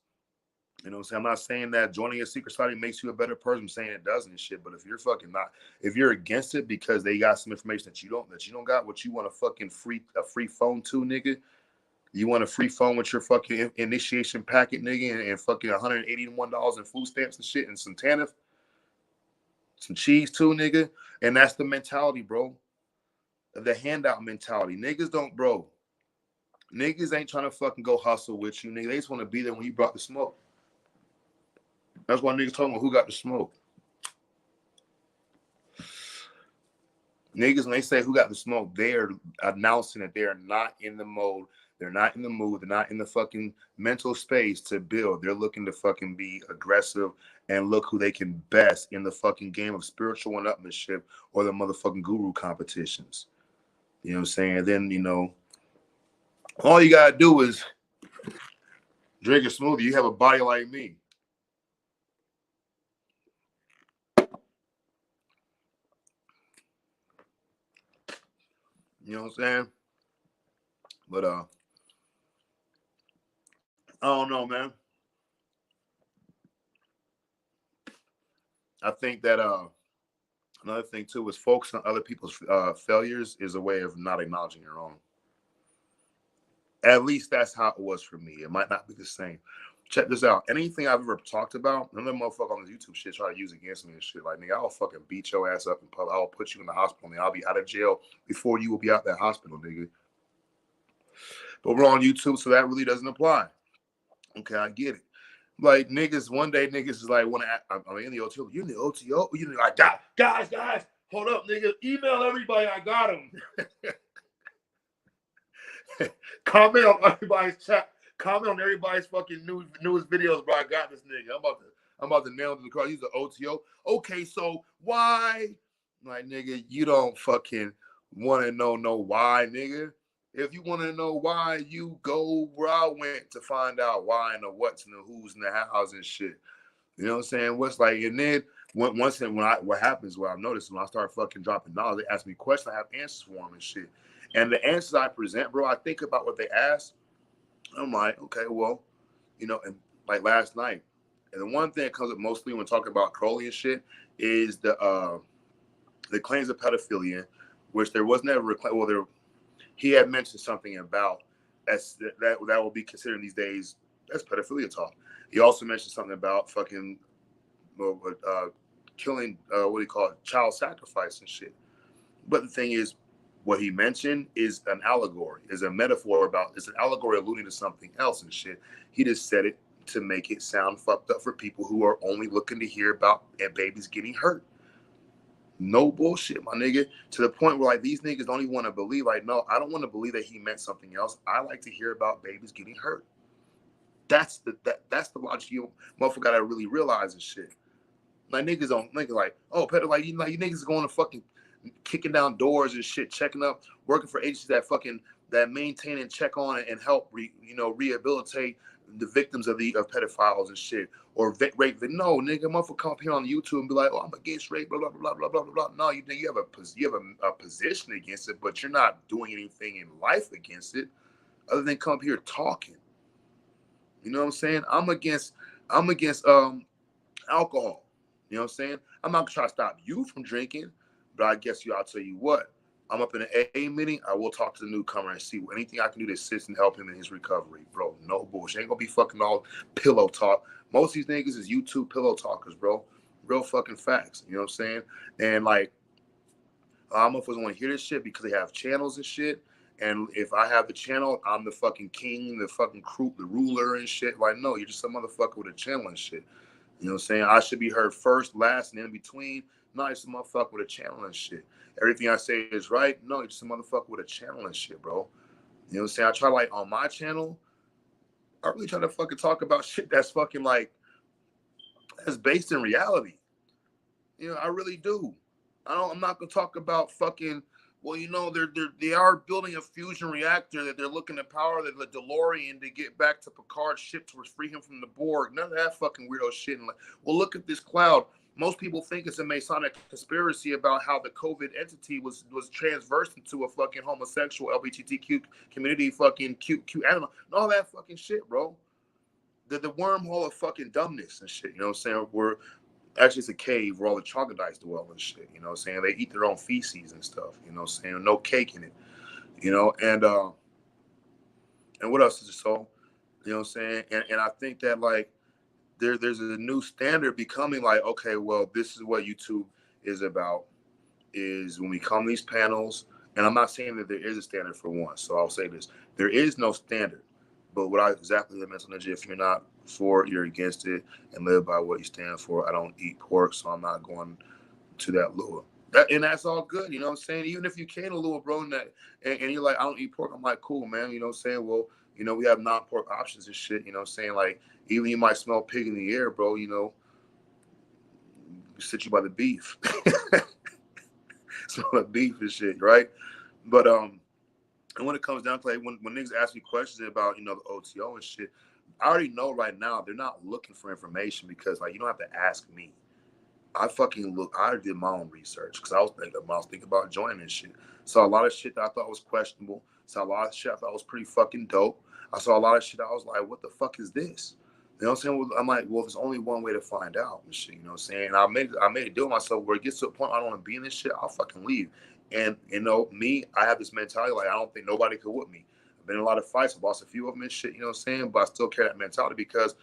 You know what I'm saying? I'm not saying that joining a secret society makes you a better person. I'm saying it doesn't and shit. But if you're fucking not, if you're against it because they got some information that you don't got, what you want a fucking free phone to, nigga. You want a free phone with your fucking initiation packet, nigga, and fucking $181 in food stamps and shit, and some TANF, some cheese too, nigga. And that's the mentality, bro. The handout mentality. Niggas don't, bro. Niggas ain't trying to fucking go hustle with you, nigga. They just want to be there when you brought the smoke. That's why niggas talking about who got the smoke. Niggas, when they say who got the smoke, they are announcing that they are not in the mode. They're not in the mood. They're not in the fucking mental space to build. They're looking to fucking be aggressive and look who they can best in the fucking game of spiritual one-upmanship or the motherfucking guru competitions. You know what I'm saying? Then, all you gotta do is drink a smoothie. You have a body like me. You know what I'm saying? But I don't know, man. I think that another thing too is focusing on other people's failures is a way of not acknowledging your own. At least that's how it was for me. It might not be the same. check this out. Anything I've ever talked about, none of them motherfucker on this YouTube shit try to use against me and shit. Like, nigga, I'll fucking beat your ass up in public. I'll put you in the hospital, nigga. I'll be out of jail before you will be out that hospital, nigga. But we're on YouTube, so that really doesn't apply. Okay, I get it. Like, niggas, one day niggas is like, I'm in the OTO. You in the OTO? You know, like, guys, hold up, nigga. Email everybody. I got them. Comment on everybody's chat. Comment on everybody's fucking newest videos, bro. I got this nigga. I'm about to nail him to the car. He's an OTO. Okay, so why? Like, nigga, you don't fucking want to know why, nigga. If you want to know why, you go where I went to find out why and the what's and the who's and the how's and shit. You know what I'm saying? What's like, and then what happens, what I've noticed when I start fucking dropping knowledge, they ask me questions, I have answers for them and shit. And the answers I present, bro, I think about what they ask. I'm like, okay, well, you know, and like last night, and the one thing that comes up mostly when talking about Crowley and shit is the claims of pedophilia, which there was never a claim. Well, he had mentioned something about that will be considered these days as pedophilia talk. He also mentioned something about fucking killing, what do you call it, child sacrifice and shit. But the thing is, what he mentioned is an allegory, is a metaphor it's an allegory alluding to something else and shit. He just said it to make it sound fucked up for people who are only looking to hear about babies getting hurt. No bullshit, my nigga. To the point where like these niggas don't even want to believe. Like, no, I don't want to believe that he meant something else. I like to hear about babies getting hurt. That's the logic you motherfucker gotta really realize and shit. Like niggas don't think like, oh, pedo, like you niggas going to fucking kicking down doors and shit, checking up, working for agencies that maintain and check on and help rehabilitate the victims of pedophiles and shit, or rape. No, nigga, motherfucker come up here on YouTube and be like, oh, I'm against rape, blah blah blah blah blah blah blah. No, you have a position against it, but you're not doing anything in life against it, other than come up here talking. You know what I'm saying? I'm against alcohol. You know what I'm saying? I'm not gonna try to stop you from drinking, but I guess I'll tell you what. I'm up in an AA meeting. I will talk to the newcomer and see anything I can do to assist and help him in his recovery, bro. No bullshit. Ain't gonna be fucking all pillow talk. Most of these niggas is YouTube pillow talkers, bro. Real fucking facts. You know what I'm saying? And like, motherfuckers want to hear this shit because they have channels and shit. And if I have the channel, I'm the fucking king, the fucking crew, the ruler and shit. Like, no, you're just some motherfucker with a channel and shit. You know what I'm saying? I should be heard first, last, and in between. No, you're some motherfucker with a channel and shit. Everything I say is right. No, you're just a motherfucker with a channel and shit, bro. You know what I'm saying? I try, like, on my channel, I really try to fucking talk about shit that's fucking, like, that's based in reality. You know, I really do. I'm not going to talk about fucking, well, you know, they are building a fusion reactor that they're looking to power the DeLorean to get back to Picard's ship to free him from the Borg. None of that fucking weirdo shit. And like, well, look at this cloud. Most people think it's a Masonic conspiracy about how the COVID entity was transversed into a fucking homosexual LGBTQ community fucking cute animal. And all that fucking shit, bro. The wormhole of fucking dumbness and shit. You know what I'm saying? Actually, it's a cave where all the troglodytes dwell and shit. You know what I'm saying? They eat their own feces and stuff. You know what I'm saying? No cake in it. You know, and what else is it so? You know what I'm saying? And I think that like there's a new standard becoming like, okay, well, this is what YouTube is about, is when we come to these panels, and I'm not saying that there is a standard for one, so I'll say this. There is no standard. But what I exactly the mental energy, if you're not for it, you're against it, and live by what you stand for. I don't eat pork, so I'm not going to that lure. And that's all good, you know what I'm saying? Even if you can a lure, bro, and you're like, I don't eat pork, I'm like, cool, man, you know what I'm saying? Well, you know, we have non-pork options and shit, you know what I'm saying? Like, even you might smell pig in the air, bro, you know, sit you by the beef. Smell the beef and shit, right? But, and when it comes down to like when niggas ask me questions about, you know, the OTO and shit, I already know right now they're not looking for information because like you don't have to ask me. I did my own research because I was thinking about joining this shit. Saw a lot of shit that I thought was questionable. Saw a lot of shit I thought was pretty fucking dope. I saw a lot of shit I was like, what the fuck is this? You know what I'm saying? I'm like, well, there's only one way to find out and shit, you know what I'm saying? And I made it deal with myself where it gets to a point I don't want to be in this shit, I'll fucking leave. And, you know, me, I have this mentality like I don't think nobody could with me. I've been in a lot of fights. I've lost a few of them and shit, you know what I'm saying? But I still carry that mentality because,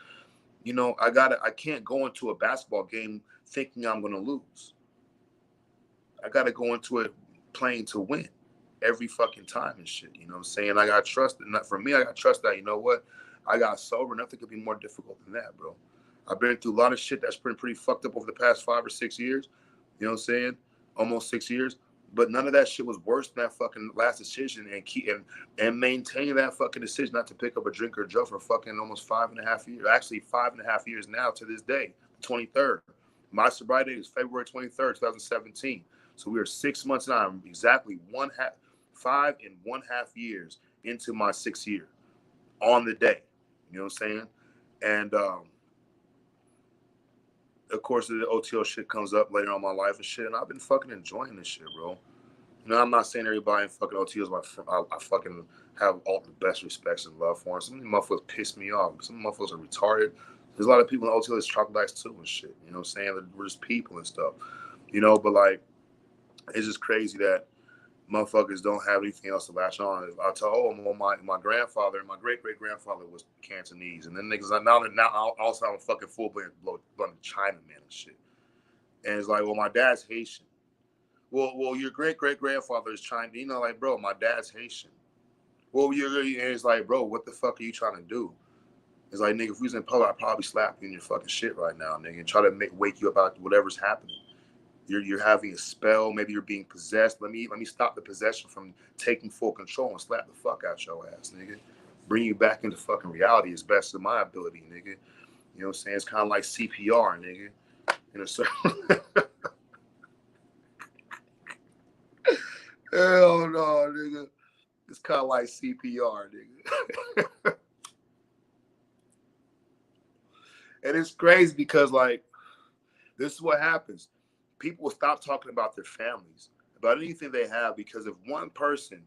you know, I can't go into a basketball game thinking I'm going to lose. I got to go into it playing to win every fucking time and shit, you know what I'm saying? I got to trust, and for me, I got to trust that, you know what? I got sober. Nothing could be more difficult than that, bro. I've been through a lot of shit that's been pretty fucked up over the past 5 or 6 years. You know what I'm saying? Almost 6 years. But none of that shit was worse than that fucking last decision and maintain that fucking decision not to pick up a drink or drug for fucking almost 5.5 years. Actually, 5.5 years now to this day, 23rd. My sobriety is February 23rd, 2017. So we are 6 months now. I'm exactly 5.5 years into my 6th year on the day. You know what I'm saying? And of course, the OTO shit comes up later on in my life and shit, and I've been fucking enjoying this shit, bro. You know, I'm not saying everybody in fucking OTO is my friend. I fucking have all the best respects and love for them. Some of these motherfuckers piss me off. Some motherfuckers are retarded. There's a lot of people in OTO that's troglodytes too and shit. You know what I'm saying? We're just people and stuff. You know, but like, it's just crazy that motherfuckers don't have anything else to latch on. I tell, my grandfather and my great-great-grandfather was Cantonese. And then niggas, now also I'm a fucking full-blown Chinaman and shit. And it's like, well, my dad's Haitian. Well, your great-great-grandfather is Chinese. You know, like, bro, my dad's Haitian. Well, and it's like, bro, what the fuck are you trying to do? It's like, nigga, if we was in public, I'd probably slap you in your fucking shit right now, nigga, and try to wake you up out whatever's happening. You're having a spell. Maybe you're being possessed. Let me stop the possession from taking full control and slap the fuck out your ass, nigga. Bring you back into fucking reality as best of my ability, nigga. You know what I'm saying? It's kind of like CPR, nigga. In a certain... Hell no, nigga. It's kind of like CPR, nigga. And it's crazy because, like, this is what happens. People will stop talking about their families, about anything they have, because if one person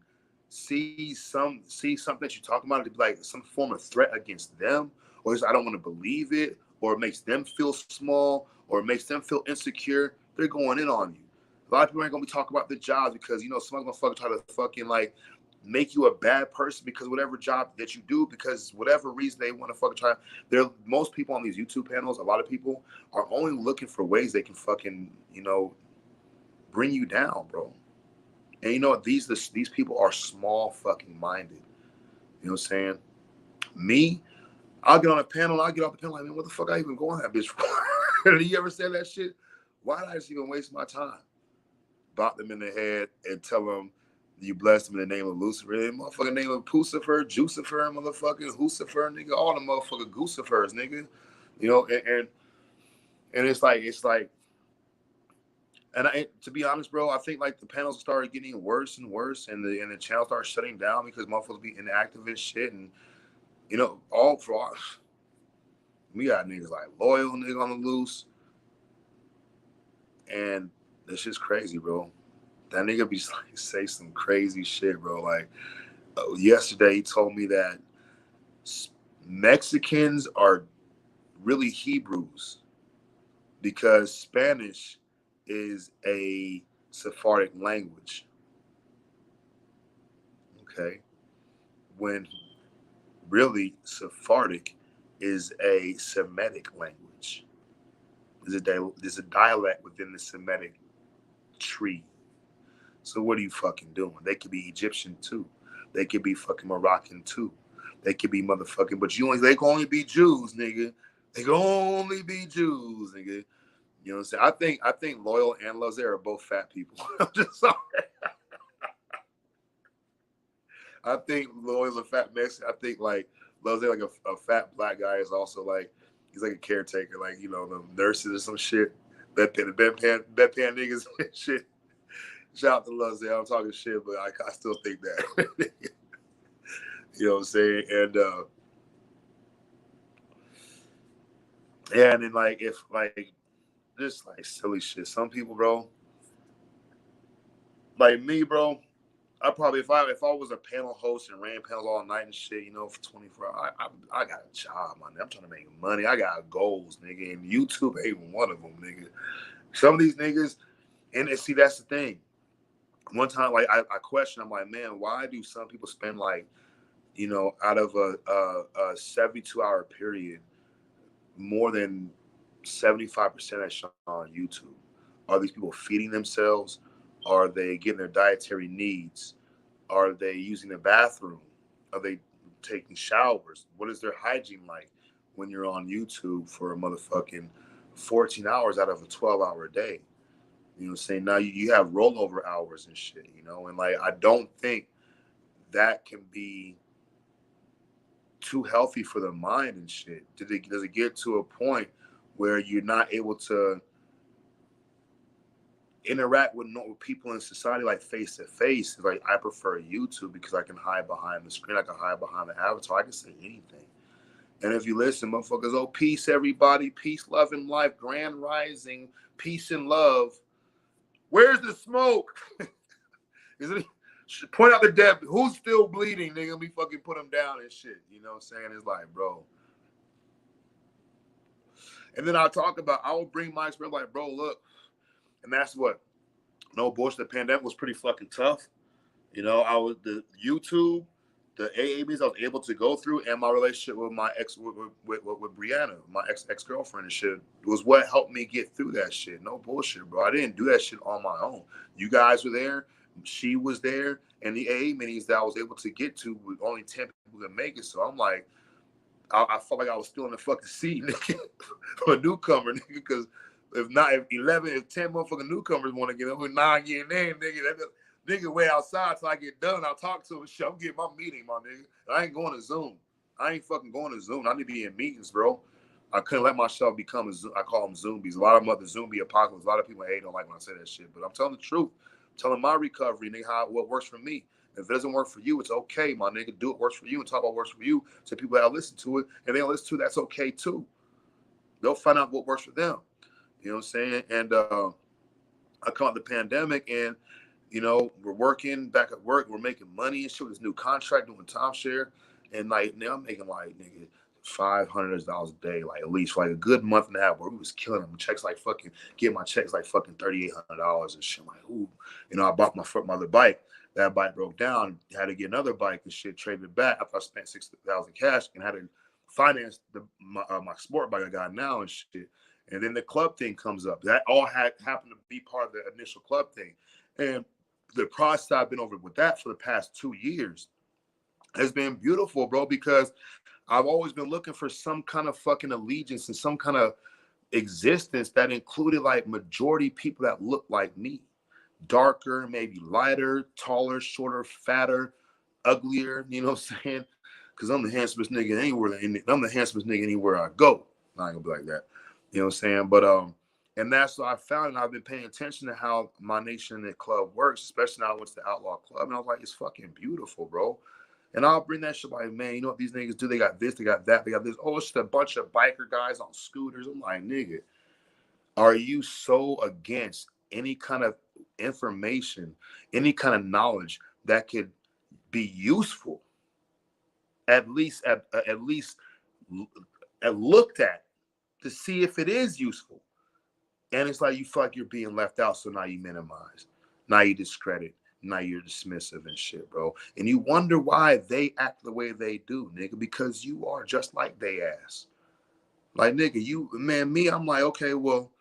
sees something that you're talking about, it'd be like some form of threat against them, or just I don't want to believe it, or it makes them feel small, or it makes them feel insecure, they're going in on you. A lot of people ain't gonna be talking about their jobs because, you know, someone's gonna fucking try to fucking like make you a bad person because whatever job that you do, because whatever reason they want to fucking try. Most people on these YouTube panels, a lot of people are only looking for ways they can fucking, you know, bring you down, bro. And you know what? These people are small fucking minded. You know what I'm saying? Me, I'll get on a panel, I'll get off the panel like, man, what the fuck I even go on that bitch for? You ever said that shit? Why did I just even waste my time? Bop them in the head and tell them you blessed them in the name of Lucifer, motherfucking name of Pucifer, Jucifer, motherfucking Hucifer, nigga, all the motherfucking Goocifers, nigga. You know, and it's like, and to be honest, bro, I think like the panels started getting worse and worse, and the channel started shutting down because motherfuckers be inactive and shit, and you know, we got niggas like Loyal nigga on the loose, and this shit's crazy, bro. That nigga be like say some crazy shit, bro. Like yesterday, he told me that Mexicans are really Hebrews because Spanish is a Sephardic language. Okay, when really Sephardic is a Semitic language. There's a dialect within the Semitic tree. So what are you fucking doing? They could be Egyptian too. They could be fucking Moroccan too. They could be motherfucking, but they can only be Jews, nigga. They can only be Jews, nigga. You know what I'm saying? I think Loyal and Lazer are both fat people. I'm just sorry. I think Loyal's a fat Mexican. I think like Lazer, like a fat black guy, is also like he's like a caretaker, like, you know, the nurses or some shit. Bedpan niggas and shit. Shout out to Lazer. I'm talking shit, but I still think that. You know what I'm saying? And yeah, and then like if like just like silly shit. Some people, bro, like me, bro, I probably if I was a panel host and ran panels all night and shit, you know, for 24 hours, I got a job, man. I'm trying to make money. I got goals, nigga, and YouTube ain't one of them, nigga. Some of these niggas, and see, that's the thing. One time, like I questioned, I'm like, man, why do some people spend like you know, out of a 72-hour period, more than 75% that's shown on YouTube. Are these people feeding themselves? Are they getting their dietary needs? Are they using the bathroom? Are they taking showers? What is their hygiene like when you're on YouTube for a motherfucking 14 hours out of a 12-hour day? You know what I'm saying? Now you have rollover hours and shit, you know? And like, I don't think that can be too healthy for the mind and shit. Does it get to a point where you're not able to interact with people in society like face to face? Like, I prefer YouTube because I can hide behind the screen, I can hide behind the avatar, I can say anything. And if you listen, motherfuckers, oh, peace, everybody, peace, love, and life, grand rising, peace and love. Where's the smoke? Is it? Point out the dead. Who's still bleeding? Nigga, let me fucking put him down and shit. You know what I'm saying? It's like, bro. And then I will bring my experience like, bro, look. And that's what, no bullshit, the pandemic was pretty fucking tough. You know, the YouTube, the AABs I was able to go through, and my relationship with my ex, with Brianna, my ex-girlfriend and shit, was what helped me get through that shit. No bullshit, bro. I didn't do that shit on my own. You guys were there. She was there, and the AA meetings that I was able to get to with only 10 people that make it. So I'm like, I felt like I was still in the fucking seat, nigga, for a newcomer, nigga, because if 10 motherfucking newcomers want to get in, 9 getting in, nigga, wait outside till I get done. I'll talk to him. Shit, I'm getting my meeting, my nigga. I ain't going to Zoom. I ain't fucking going to Zoom. I need to be in meetings, bro. I couldn't let myself become a Zoom. I call them Zombies. A lot of them are the zombie apocalypse. A lot of people don't like when I say that shit, but I'm telling the truth. Telling my recovery, nigga, what works for me. If it doesn't work for you, it's okay, my nigga. Do what works for you and talk about what works for you. So people that listen to it and they don't listen to it, that's okay too. They'll find out what works for them. You know what I'm saying? And I come out the pandemic and, you know, we're working back at work. We're making money and shit with this new contract doing timeshare. And like, now I'm making like, nigga, $500 a day, like at least for like a good month and a half where we was killing them. Checks like fucking, get my checks like fucking $3,800 and shit. I'm like, ooh, you know, I bought my other bike. That bike broke down. Had to get another bike and shit, traded it back after I spent $6,000 cash and had to finance my sport bike I got now and shit. And then the club thing comes up. That all happened to be part of the initial club thing. And the process I've been over with that for the past 2 years has been beautiful, bro, because I've always been looking for some kind of fucking allegiance and some kind of existence that included like majority people that look like me. Darker, maybe lighter, taller, shorter, fatter, uglier, you know what I'm saying? Because I'm the handsomest nigga anywhere. I'm the handsomest nigga anywhere I go. I ain't gonna be like that. You know what I'm saying? But and that's what I found, and I've been paying attention to how my Nation in the club works, especially now I went to the Outlaw Club, and I was like, it's fucking beautiful, bro. And I'll bring that shit like, man, you know what these niggas do? They got this, they got that, they got this. Oh, it's just a bunch of biker guys on scooters. I'm like, nigga, are you so against any kind of information, any kind of knowledge that could be useful, at least looked at to see if it is useful? And it's like you feel like you're being left out, so now you minimize, now you discredit, now you're dismissive and shit, bro. And you wonder why they act the way they do, nigga, because you are just like they ass. Like, nigga, I'm like, okay, well,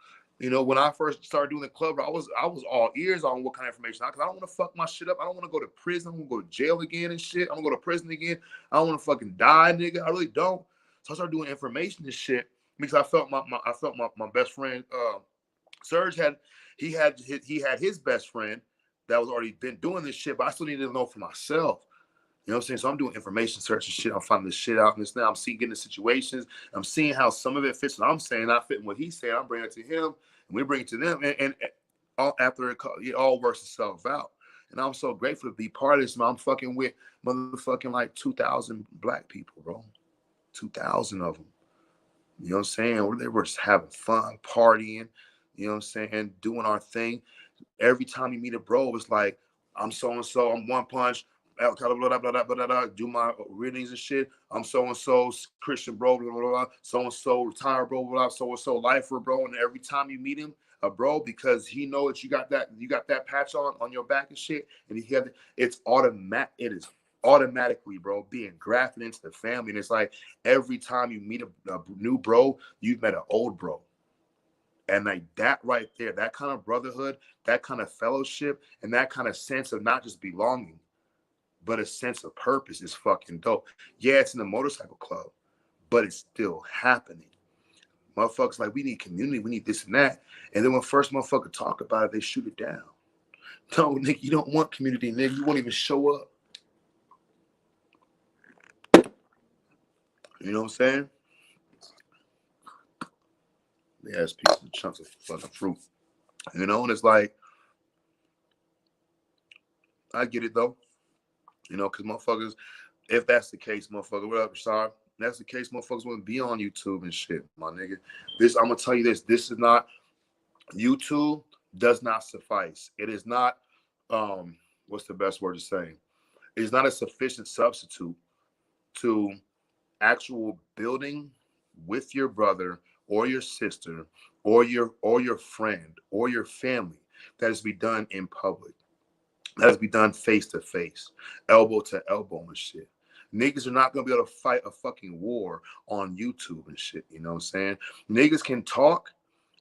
you know, when I first started doing the club, I was all ears on what kind of information, because I don't want to fuck my shit up. I don't want to go to prison. I'm gonna go to jail again and shit. I'm gonna go to prison again. I don't want to fucking die, nigga. I really don't. So I started doing information and shit because I felt my best friend, Serge had his best friend that was already been doing this shit, but I still needed to know for myself. You know what I'm saying? So I'm doing information search and shit. I'm finding this shit out and this now. I'm seeing, getting the situations. I'm seeing how some of it fits what I'm saying, not fitting what he's saying. I'm bringing it to him, and we bring it to them, and all after it all works itself out. And I'm so grateful to be part of this, man. I'm fucking with motherfucking like 2,000 black people, bro. 2,000 of them. You know what I'm saying? They were just having fun, partying. You know what I'm saying? Doing our thing. Every time you meet a bro, it's like, I'm so-and-so, I'm One Punch, blah, blah, blah, blah, blah, blah, blah, do my readings and shit. I'm so-and-so, Christian bro, blah, blah, blah, so-and-so, retired bro, blah, so-and-so, lifer bro. And every time you meet him, a bro, because he knows that you got that patch on your back and shit, and it's automatic. It is automatically, bro, being grafted into the family. And it's like every time you meet a new bro, you've met an old bro. And like that right there, that kind of brotherhood, that kind of fellowship, and that kind of sense of not just belonging, but a sense of purpose is fucking dope. Yeah, it's in the motorcycle club, but it's still happening. Motherfuckers like, we need community, we need this and that. And then when first motherfucker talk about it, they shoot it down. No, nigga, you don't want community, nigga. You won't even show up. You know what I'm saying? Yeah, it's pieces of chunks of fucking fruit. You know, and it's like, I get it though. You know, because motherfuckers, if that's the case, motherfucker, what up, Rashad? If that's the case, motherfuckers want to be on YouTube and shit, my nigga. This, I'm gonna tell you this is not, YouTube does not suffice. It is not, what's the best word to say? It is not a sufficient substitute to actual building with your brother or your sister or your friend or your family that is to be done in public. That is to be done face to face, elbow to elbow and shit. Niggas are not gonna be able to fight a fucking war on YouTube and shit. You know what I'm saying? Niggas can talk,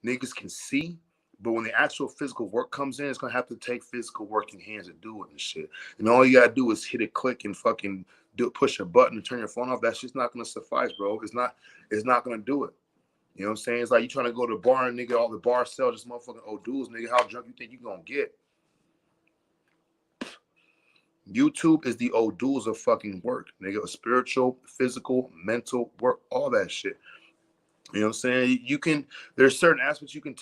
niggas can see, but when the actual physical work comes in, it's gonna have to take physical working hands to do it and shit. And all you gotta do is hit a click and fucking push a button and turn your phone off. That's just not gonna suffice, bro. It's not gonna do it. You know what I'm saying? It's like you trying to go to the bar and nigga, all the bars sell just motherfucking old dudes, nigga. How drunk you think you gonna get? YouTube is the old dudes of fucking work, nigga. Spiritual, physical, mental work, all that shit. You know what I'm saying? You can, there's certain aspects you can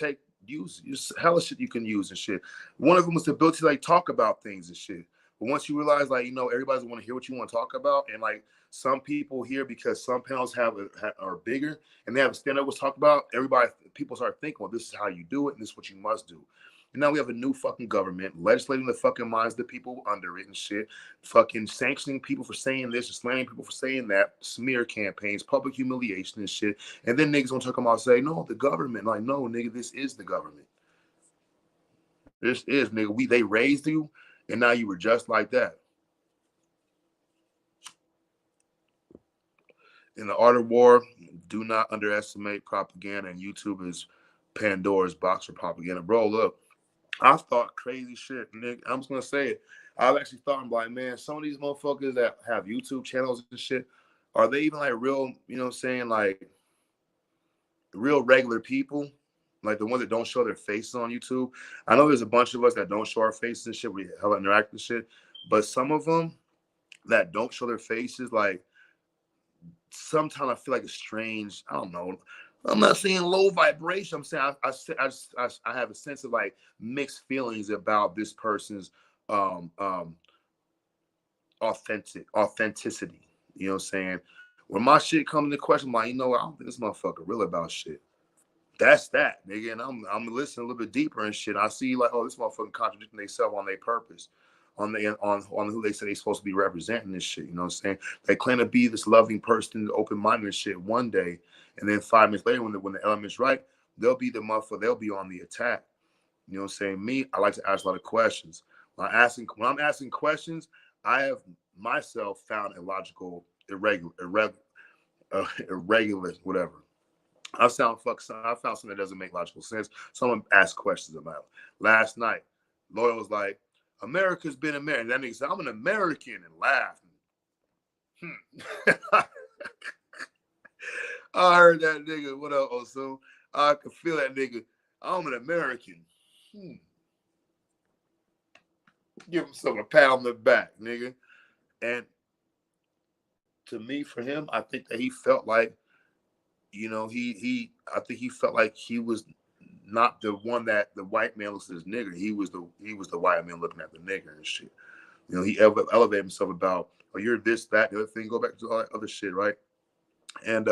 use hella shit you can use and shit. One of them was the ability to like talk about things and shit. But once you realize, like, you know, everybody doesn't want to hear what you want to talk about, and like some people here, because some panels are bigger and they have a stand-up was talked about, people start thinking, well, this is how you do it, and this is what you must do. And now we have a new fucking government legislating the fucking minds of the people under it and shit, fucking sanctioning people for saying this, or slandering people for saying that, smear campaigns, public humiliation and shit. And then niggas gonna talk about say, no, the government. Like, no, nigga, this is the government. This is, nigga, they raised you, and now you were just like that. In the art of war, do not underestimate propaganda, and YouTube is Pandora's box for propaganda. Bro, look, I've thought crazy shit, nigga. I'm just gonna say it. I've actually thought, I'm like, man, some of these motherfuckers that have YouTube channels and shit, are they even like real, you know what I'm saying, like real regular people? Like the ones that don't show their faces on YouTube. I know there's a bunch of us that don't show our faces and shit. We hella interact with shit. But some of them that don't show their faces, like sometimes I feel like it's strange. I don't know. I'm not saying low vibration. I'm saying I have a sense of like mixed feelings about this person's authenticity. You know what I'm saying? When my shit comes into question, I'm like, you know what? I don't think this motherfucker real about shit. That's that, nigga. And I'm listening a little bit deeper and shit. I see like, oh, this motherfucker contradicting themselves on their purpose, on who they say they supposed to be representing this shit. You know what I'm saying? They claim to be this loving person, open-minded and shit one day, and then 5 minutes later, when the element's right, they'll be the motherfucker. They'll be on the attack. You know what I'm saying? Me, I like to ask a lot of questions. When I'm asking questions, I have myself found illogical, irregular, whatever. I found something that doesn't make logical sense. Someone asked questions about it. Last night, Loyal was like, America's been American. That nigga said, I'm an American, and laughed. I heard that nigga. What up, Osu? I could feel that nigga. I'm an American. Give himself a pat on the back, nigga. And to me, for him, I think that he felt like, you know, I think he felt like he was not the one that the white man looks at as nigger. He was the white man looking at the nigger and shit. You know, he elevated himself about, oh, you're this, that, the other thing, go back to all that other shit, right? And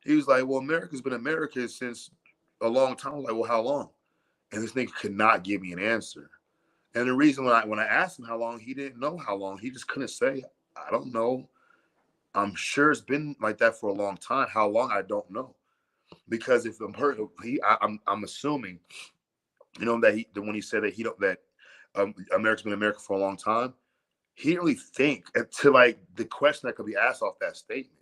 he was like, well, America's been America since a long time. I'm like, well, how long? And this nigga could not give me an answer. And the reason when I asked him how long, he didn't know how long. He just couldn't say, I don't know. I'm sure it's been like that for a long time. How long, I don't know. Because if I'm assuming, you know, that when he said that America's been America for a long time, he didn't really think to like the question that could be asked off that statement.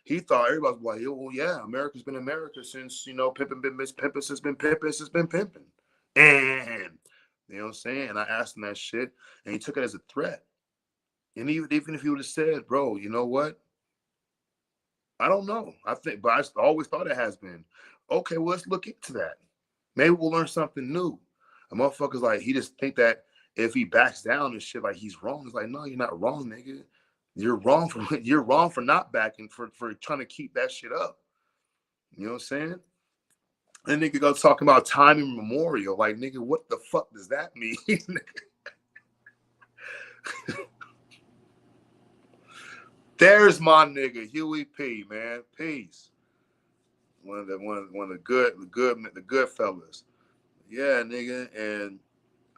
He thought everybody was like, well, yeah, America's been America since, you know, pimping been pimping since been pimping since been pimping. And you know what I'm saying? And I asked him that shit, and he took it as a threat. And even if he would have said, bro, you know what? I don't know. I think, but I always thought it has been. Okay, well, let's look into that. Maybe we'll learn something new. A motherfucker's like, he just think that if he backs down and shit, like he's wrong. It's like, no, you're not wrong, nigga. You're wrong for not backing, for trying to keep that shit up. You know what I'm saying? And nigga go talking about time immemorial. Like, nigga, what the fuck does that mean? There's my nigga, Huey P, man. Peace. One of the good fellas. Yeah, nigga. And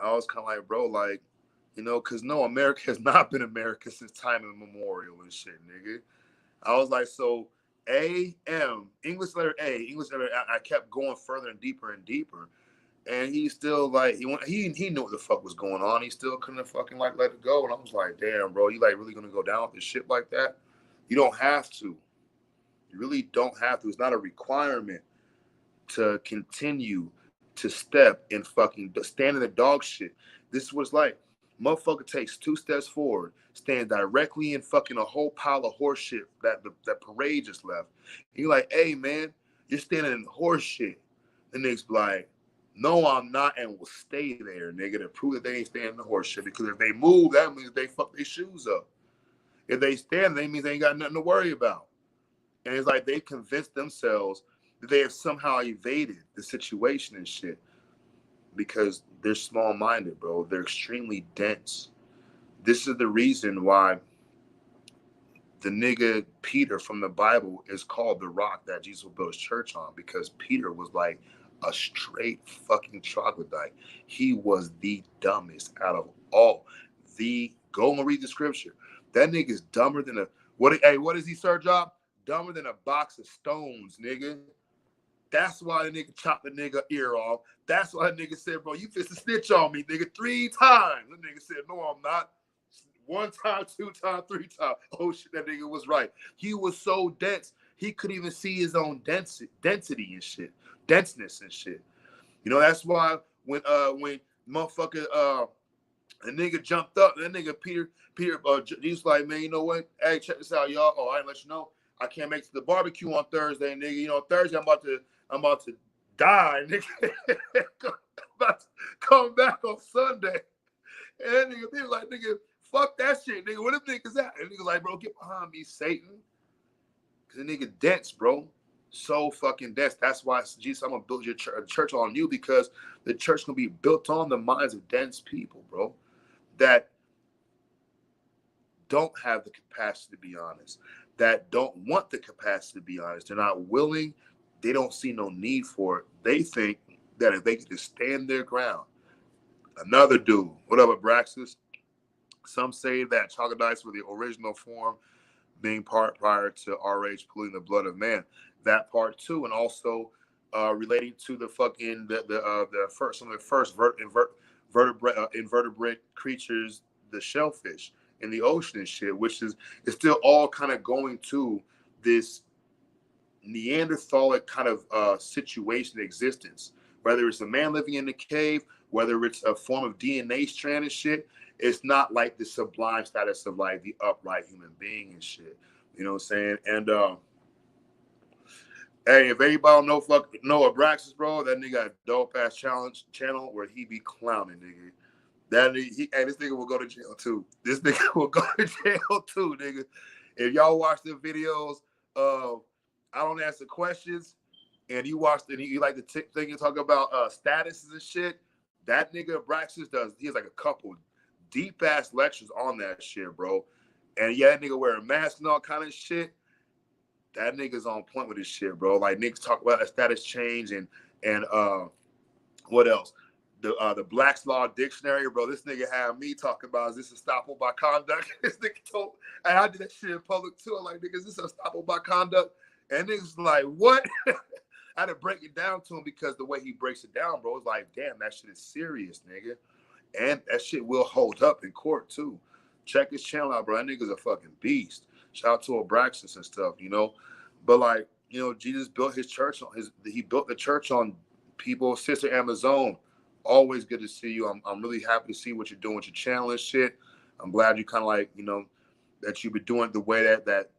I was kind of like, bro, like, you know, because no, America has not been America since time immemorial and shit, nigga. I was like, so English letter A, English letter I kept going further and deeper. And he still like, he knew what the fuck was going on. He still couldn't fucking like let it go. And I was like, damn, bro, you like really gonna go down with this shit like that? You don't have to. You really don't have to. It's not a requirement to continue to step in fucking stand in the dog shit. This was like, motherfucker takes 2 steps forward, stand directly in fucking a whole pile of horse shit that parade just left. And you're like, hey man, you're standing in horse shit. The niggas be like, no, I'm not, and will stay there, nigga, to prove that they ain't standing in the horse shit. Because if they move, that means they fuck their shoes up. If they stand, that means they ain't got nothing to worry about. And it's like they convinced themselves that they have somehow evaded the situation and shit because they're small-minded, bro. They're extremely dense. This is the reason why the nigga Peter from the Bible is called the rock that Jesus will build his church on, because Peter was like a straight fucking troglodyte. He was the dumbest out of all. Go and read the scripture. That nigga's dumber than what is he, Sir Job? Dumber than a box of stones, nigga. That's why the nigga chopped the nigga ear off. That's why the nigga said, bro, you fit to snitch on me, nigga, 3 times. The nigga said, no, I'm not. 1 time, 2 times, 3 times. Oh shit, that nigga was right. He was so dense, he couldn't even see his own density and shit. Denseness and shit. You know, that's why when motherfucker the nigga jumped up, that nigga Peter, he's like, man, you know what? Hey, check this out, y'all. Oh, I didn't let you know. I can't make it to the barbecue on Thursday, nigga. You know, Thursday I'm about to die, nigga. About to come back on Sunday. And that nigga was like, nigga, fuck that shit, nigga. Where them niggas at? And nigga like, bro, get behind me, Satan. Cause the nigga dense, bro. So fucking dense. That's why Jesus, I'm gonna build your church on you, because the church gonna be built on the minds of dense people, bro, that don't have the capacity to be honest, that don't want the capacity to be honest. They're not willing. They don't see no need for it. They think that if they can just stand their ground. Another dude, whatever, Braxis. Some say that troglodytes were the original form, being part prior to RH polluting the blood of man. That part too, and also relating to the fucking some of the first invertebrate creatures, the shellfish in the ocean and shit, which is still all kind of going to this Neanderthalic kind of situation existence. Whether it's a man living in the cave, whether it's a form of DNA strand and shit, it's not like the sublime status of like the upright human being and shit. You know what I'm saying? And hey, if anybody know Abraxas, bro, that nigga got a dope ass channel where he be clowning, nigga. This nigga will go to jail too. This nigga will go to jail too, nigga. If y'all watch the videos of I don't answer questions, and you watch and you like the thing you talk about statuses and shit, that nigga Abraxas he has like a couple deep ass lectures on that shit, bro. And yeah, that nigga wear a mask and all kind of shit. That nigga's on point with this shit, bro. Like niggas talk about a status change and what else? The Black's Law Dictionary, bro. This nigga had me talking about, is this estoppel by conduct? This nigga told, and I did that shit in public too. I'm like, nigga, is this estoppel by conduct? And niggas like, what? I had to break it down to him, because the way he breaks it down, bro, it's like, damn, that shit is serious, nigga. And that shit will hold up in court too. Check his channel out, bro. That nigga's a fucking beast. Shout out to Abraxas and stuff, you know. But like, you know, Jesus built his church on he built the church on people. Sister Amazon, always good to see you. I'm really happy to see what you're doing with your channel and shit. I'm glad you kind of like, you know, that you've been doing it the way that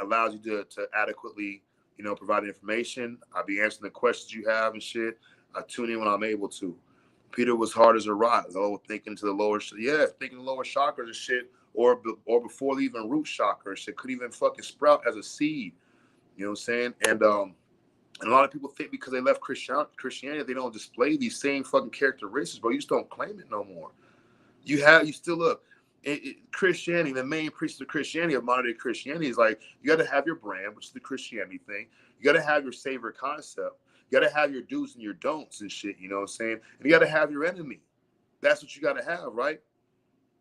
allows you to adequately, you know, provide information. I'll be answering the questions you have and shit. I tune in when I'm able to. Peter was hard as a rock. Oh, thinking to the lower, thinking the lower chakras and shit, or before the even root chakra and shit, could even fucking sprout as a seed. You know what I'm saying? And a lot of people think because they left Christianity, they don't display these same fucking characteristics, but you just don't claim it no more. You still look. Christianity, the main preachers of Christianity, of modern day Christianity, is like you got to have your brand, which is the Christianity thing. You got to have your savior concept. You got to have your do's and your don'ts and shit. You know what I'm saying? And you got to have your enemy. That's what you got to have, right?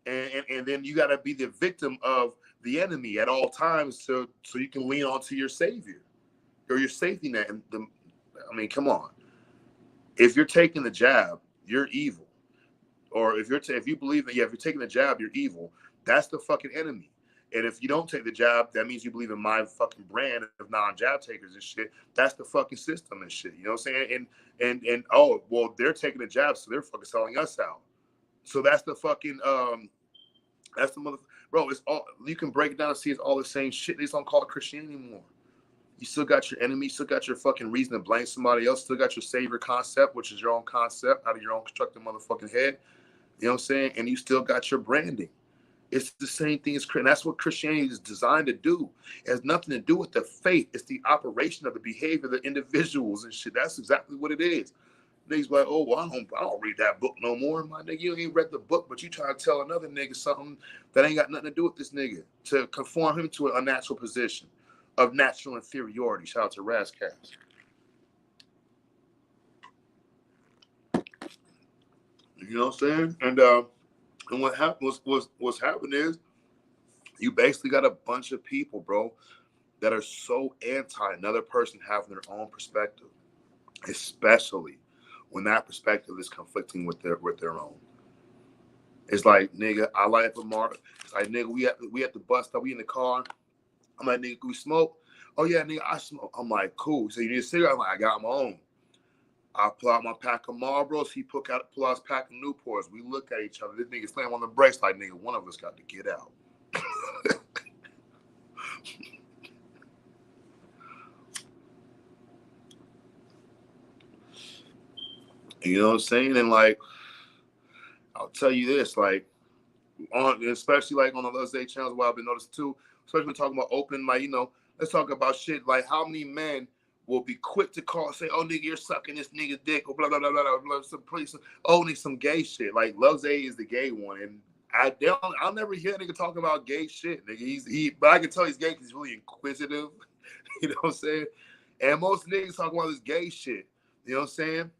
And then you got to be the victim of the enemy at all times, so you can lean onto your savior or your safety net. And I mean, come on. If you're taking the jab, you're evil. Or if you believe that, if you're taking the jab, you're evil. That's the fucking enemy. And if you don't take the jab, that means you believe in my fucking brand of non-jab takers and shit. That's the fucking system and shit. You know what I'm saying? And oh, well, they're taking the jab, so they're fucking selling us out. So that's the fucking that's the mother, bro. It's all, you can break it down and see it's all the same shit. They just don't call it Christianity anymore. You still got your enemy, still got your fucking reason to blame somebody else, still got your savior concept, which is your own concept out of your own constructed motherfucking head. You know what I'm saying? And you still got your branding. It's the same thing as Christian. That's what Christianity is designed to do. It has nothing to do with the faith. It's the operation of the behavior of the individuals and shit. That's exactly what it is. Niggas like, oh, well, I don't read that book no more. My nigga, you ain't read the book, but you trying to tell another nigga something that ain't got nothing to do with this nigga to conform him to an unnatural position of natural inferiority. Shout out to Razcast. You know what I'm saying? And what happened what's happened is you basically got a bunch of people, bro, that are so anti another person having their own perspective, especially when that perspective is conflicting with their own. It's like, nigga, I like Lamar. It's like, nigga, we at the bus stop, we in the car. I'm like, nigga, can we smoke? Oh yeah, nigga, I smoke. I'm like, cool. So you need a cigarette? I'm like, I got my own. I pull out my pack of Marlboros. He pull out his pack of Newports. We look at each other. This nigga slam on the brakes like, nigga, one of us got to get out. You know what I'm saying? And like, I'll tell you this, like, especially like on the Let's Say channels, where I've been noticed too, especially when talking about open, like, you know, let's talk about shit like how many men will be quick to call, say, oh, nigga, you're sucking this nigga's dick, or blah, blah, blah, blah, blah, some gay shit. Like, Love Zay is the gay one. And I'll never hear a nigga talking about gay shit, nigga. But I can tell he's gay because he's really inquisitive. You know what I'm saying? And most niggas talk about this gay shit. You know what I'm saying?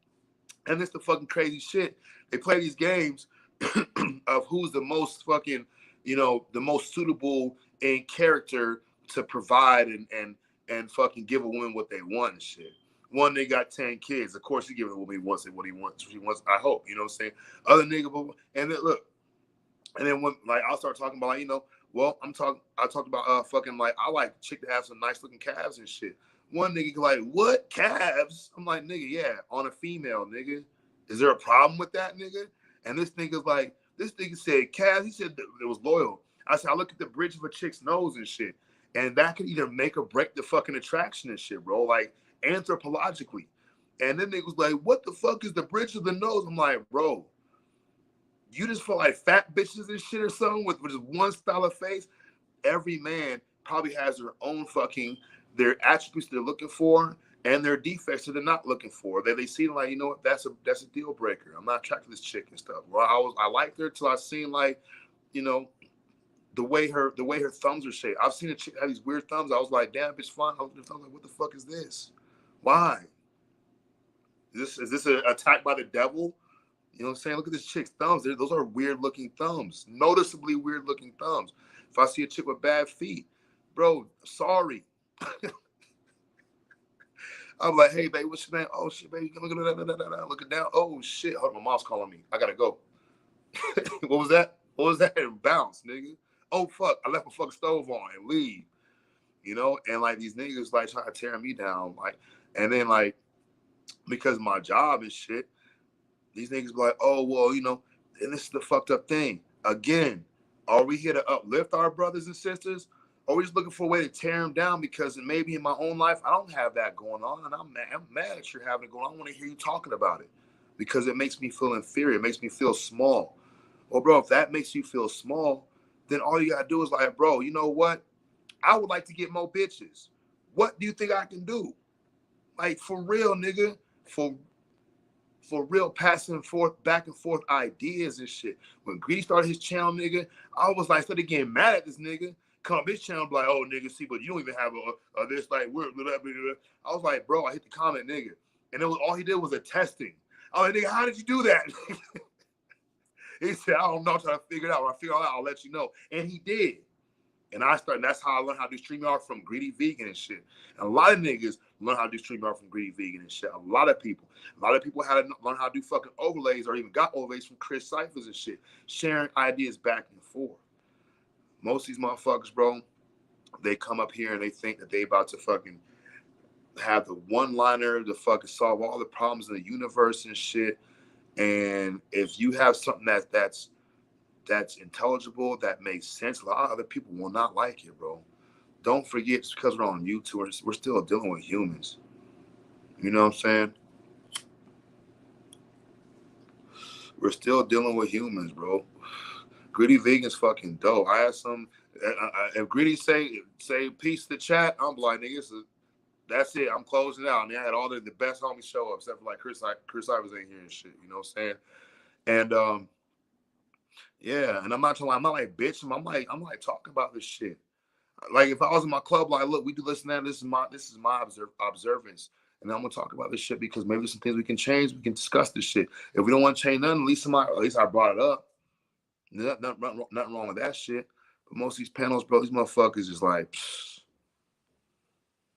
And it's the fucking crazy shit. They play these games of who's the most fucking, you know, the most suitable in character to provide and fucking give a woman what they want and shit. One nigga got 10 kids. Of course, he give a woman what he wants. I hope. You know what I'm saying? Other nigga, and then look, and then when like I'll start talking about, like, you know, well, I talked about fucking, like, I like a chick to have some nice looking calves and shit. One nigga like, what, calves? I'm like, nigga, yeah, on a female, nigga. Is there a problem with that, nigga? And this nigga's like, this nigga said calves. He said it was loyal. I said, I look at the bridge of a chick's nose and shit. And that could either make or break the fucking attraction and shit, bro. Like, anthropologically. And then nigga was like, what the fuck is the bridge of the nose? I'm like, bro, you just feel like fat bitches and shit or something with just one style of face? Every man probably has their own fucking, their attributes they're looking for and their defects that they're not looking for. They see like, you know what, that's a deal breaker. I'm not attracted to this chick and stuff. Well, I liked her till I seen, like, you know, the way her thumbs are shaped. I've seen a chick have these weird thumbs. I was like, damn, bitch, fine. I was like, what the fuck is this? Why? Is this an attack by the devil? You know what I'm saying? Look at this chick's thumbs. Those are weird looking thumbs. Noticeably weird looking thumbs. If I see a chick with bad feet, bro, sorry. I'm like, hey, babe, what's your name? Oh, shit, baby. Looking down. Oh, shit. Hold on, my mom's calling me. I got to go. What was that? And bounce, nigga. oh fuck, I left my fucking stove on and leave. You know, and like these niggas like trying to tear me down, like, and then like because of my job and shit, these niggas be like, oh well, you know, and this is the fucked up thing. Again, are we here to uplift our brothers and sisters? Or are we just looking for a way to tear them down? Because maybe in my own life, I don't have that going on, and I'm mad that you're having it going on. I want to hear you talking about it because it makes me feel inferior. It makes me feel small. Well, bro, if that makes you feel small, then all you gotta do is like, bro, you know what? I would like to get more bitches. What do you think I can do? Like for real, nigga. For real, passing forth, back and forth ideas and shit. When Greedy started his channel, nigga, I was like, started getting mad at this nigga. Come up his channel, be like, oh, nigga, see, but you don't even have a this, like, we're, blah, blah, blah. I was like, bro, I hit the comment, nigga. And it was all he did was a testing. I was like, nigga, how did you do that? He said, I don't know, I'm trying to figure it out. When I figure it out, I'll let you know. And he did. And that's how I learned how to do StreamYard from Greedy Vegan and shit. And a lot of niggas learn how to do StreamYard from Greedy Vegan and shit. A lot of people had to learn how to do fucking overlays or even got overlays from Chris Cyphers and shit. Sharing ideas back and forth. Most of these motherfuckers, bro, they come up here and they think that they about to fucking have the one-liner to fucking solve all the problems in the universe and shit. And if you have something that's intelligible, that makes sense, a lot of other people will not like it, bro. Don't forget, just because we're on YouTube, we're still dealing with humans. You know what I'm saying? We're still dealing with humans, bro. Greedy Vegan's fucking dope. I had some. If Greedy say peace to the chat, I'm like, nigga, that's it. I'm closing out. And they had all the best homies show up, except for like Chris Ivers ain't here and shit. You know what I'm saying? And yeah, and I'm not like bitching. I'm like talking about this shit. Like if I was in my club, like, look, we do listen to that. This is my observance, and I'm gonna talk about this shit because maybe some things we can change. We can discuss this shit. If we don't want to change nothing, at least I brought it up. Nothing wrong with that shit. But most of these panels, bro, these motherfuckers is like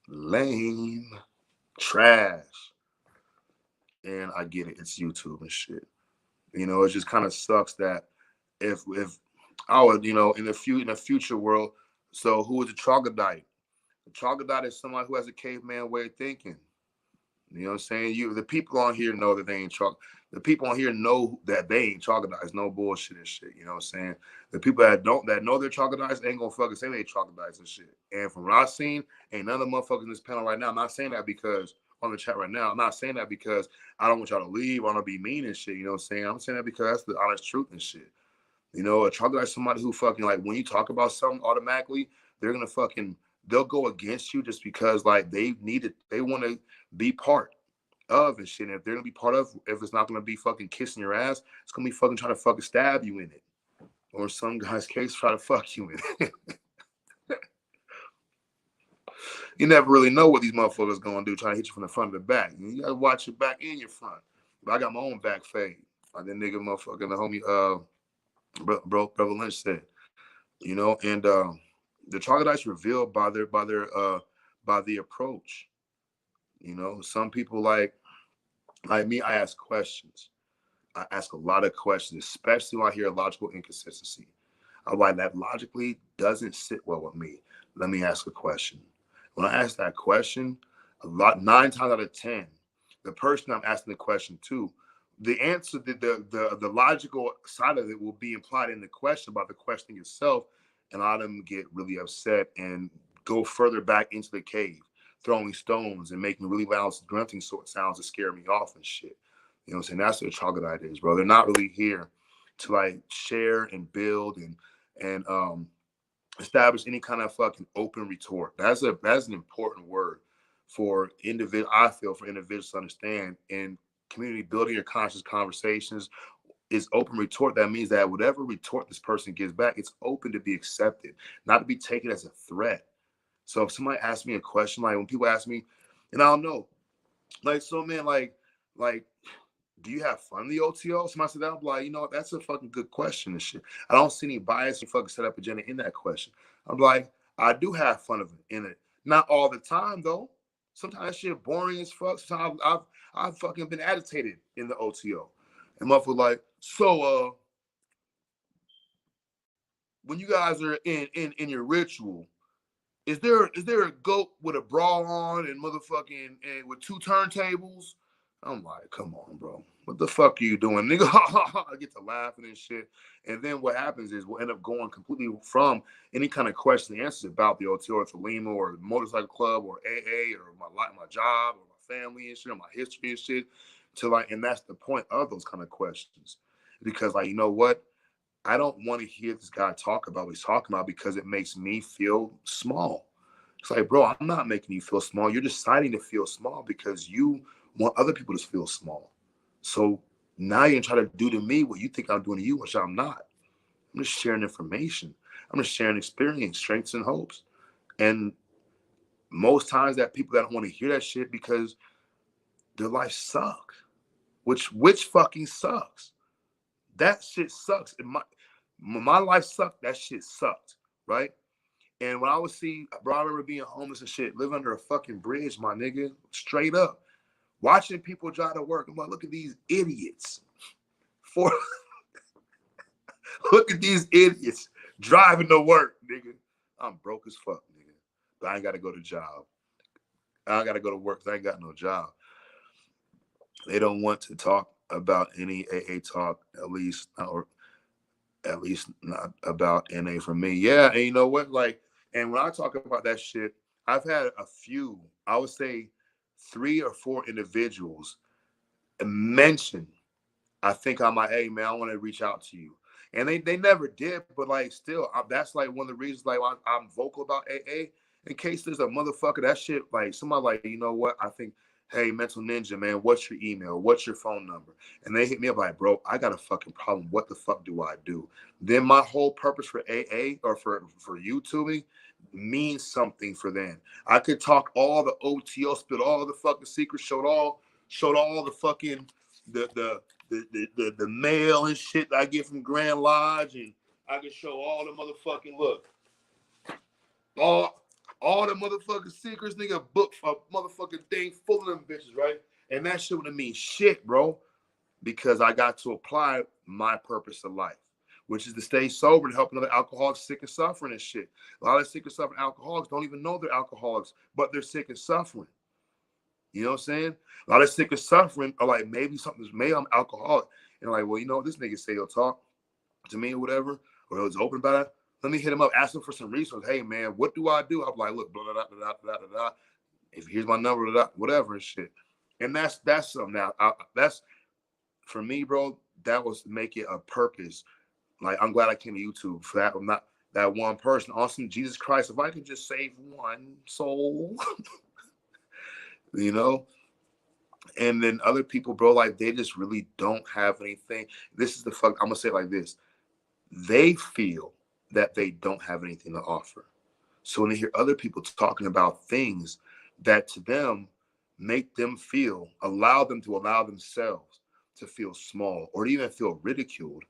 lame, trash. And I get it. It's YouTube and shit. You know, it just kind of sucks that if I would, you know, in the future world. So who is a troglodyte? A troglodyte is somebody who has a caveman way of thinking. You know what I'm saying? The people on here know that they ain't the people on here know that they ain't troglodytes, no bullshit and shit. You know what I'm saying? The people that know they're troglodytes ain't gonna fucking say they troglodytes and shit. And from what I've seen, ain't none of the motherfuckers in this panel right now. I'm not saying that because on the chat right now. I'm not saying that because I don't want y'all to leave. I want to be mean and shit. You know what I'm saying? I'm saying that because that's the honest truth and shit. You know, a troglodyte is somebody who fucking like when you talk about something automatically, they'll go against you just because like they want to be part of and shit. And if they're gonna be part of, if it's not gonna be fucking kissing your ass, it's gonna be fucking trying to fucking stab you in it. Or some guy's case, try to fuck you in it. You never really know what these motherfuckers gonna do, trying to hit you from the front to the back. You gotta watch your back and your front. But I got my own back fade. Like that nigga motherfucking the homie Brother Lynch said. You know, and the troglodytes revealed by the approach. You know, some people like me, I ask questions. I ask a lot of questions, especially when I hear logical inconsistency. I'm like, that logically doesn't sit well with me. Let me ask a question. When I ask that question, 9 times out of 10, the person I'm asking the question to, the answer, the logical side of it will be implied in the question about the question itself, and a lot of them get really upset and go further back into the cave, throwing stones and making really loud grunting sort of sounds to scare me off and shit. You know what I'm saying? That's what a troglodyte is, bro. They're not really here to like share and build and establish any kind of fucking open retort. That's an important word for individual. I feel for individuals to understand in community building or conscious conversations is open retort. That means that whatever retort this person gives back, it's open to be accepted, not to be taken as a threat. So if somebody asks me a question, like when people ask me, and I don't know, like, so man, like, do you have fun in the OTO? Somebody said that, I'm like, you know, that's a fucking good question and shit. I don't see any bias or fucking set up agenda in that question. I'm like, I do have fun in it. Not all the time though. Sometimes shit boring as fuck. Sometimes I've fucking been agitated in the OTO. And motherfucker like, so when you guys are in your ritual, is there a goat with a bra on and motherfucking and with 2 turntables? I'm like, come on, bro. What the fuck are you doing, nigga? I get to laughing and shit. And then what happens is we'll end up going completely from any kind of question and answers about the OT or Tolima or the motorcycle club or AA or my job or my family and shit or my history and shit to like, and that's the point of those kind of questions. Because like, you know what? I don't want to hear this guy talk about what he's talking about because it makes me feel small. It's like, bro, I'm not making you feel small. You're deciding to feel small because you want other people to feel small. So now you're trying to do to me what you think I'm doing to you, which I'm not. I'm just sharing information. I'm just sharing experience, strengths, and hopes. And most times that people that don't want to hear that shit because their life suck, which fucking sucks. That shit sucks. My life sucked. That shit sucked, right? And when I would see, bro, I remember being homeless and shit, living under a fucking bridge, my nigga, straight up. Watching people drive to work. I'm like, look at these idiots. Look at these idiots driving to work, nigga. I'm broke as fuck, nigga. But I ain't got to go to job. I got to go to work because I ain't got no job. They don't want to talk about any AA talk, at least not about NA for me. Yeah, and you know what? Like, and when I talk about that shit, I've had a few, I would say 3 or 4 individuals mention, I think I'm like, hey man, I want to reach out to you. And they never did, but like still, that's like one of the reasons like I'm vocal about AA. In case there's a motherfucker, that shit, like somebody like, you know what, I think, hey, Mental Ninja, man, what's your email? What's your phone number? And they hit me up like, bro, I got a fucking problem. What the fuck do I do? Then my whole purpose for AA or for YouTubing means something for them. I could talk all the OTO, spit all the fucking secrets, showed all the fucking the mail and shit that I get from Grand Lodge, and I can show all the motherfucking look. All the motherfucking secrets, nigga, book a motherfucking thing full of them bitches, right? And that shit wouldn't mean shit, bro, because I got to apply my purpose of life, which is to stay sober and help other alcoholics sick and suffering and shit. A lot of sick and suffering alcoholics don't even know they're alcoholics, but they're sick and suffering. You know what I'm saying? A lot of sick and suffering are like, maybe I'm alcoholic. And like, well, you know, this nigga say he'll talk to me or whatever, or he was open about it. Let me hit him up, ask him for some resources. Hey, man, what do I do? I'm like, look, blah, blah, blah, blah, blah, blah, blah. If here's my number, blah, blah, whatever and shit. And that's something now. That's, for me, bro, that was to make it a purpose. Like, I'm glad I came to YouTube for that. I'm not that one person. Awesome, Jesus Christ, if I could just save one soul, you know? And then other people, bro, like, they just really don't have anything. This is the fuck, I'm going to say it like this. They feel that they don't have anything to offer. So when they hear other people talking about things that to them make them feel, allow them to allow themselves to feel small or even feel ridiculed,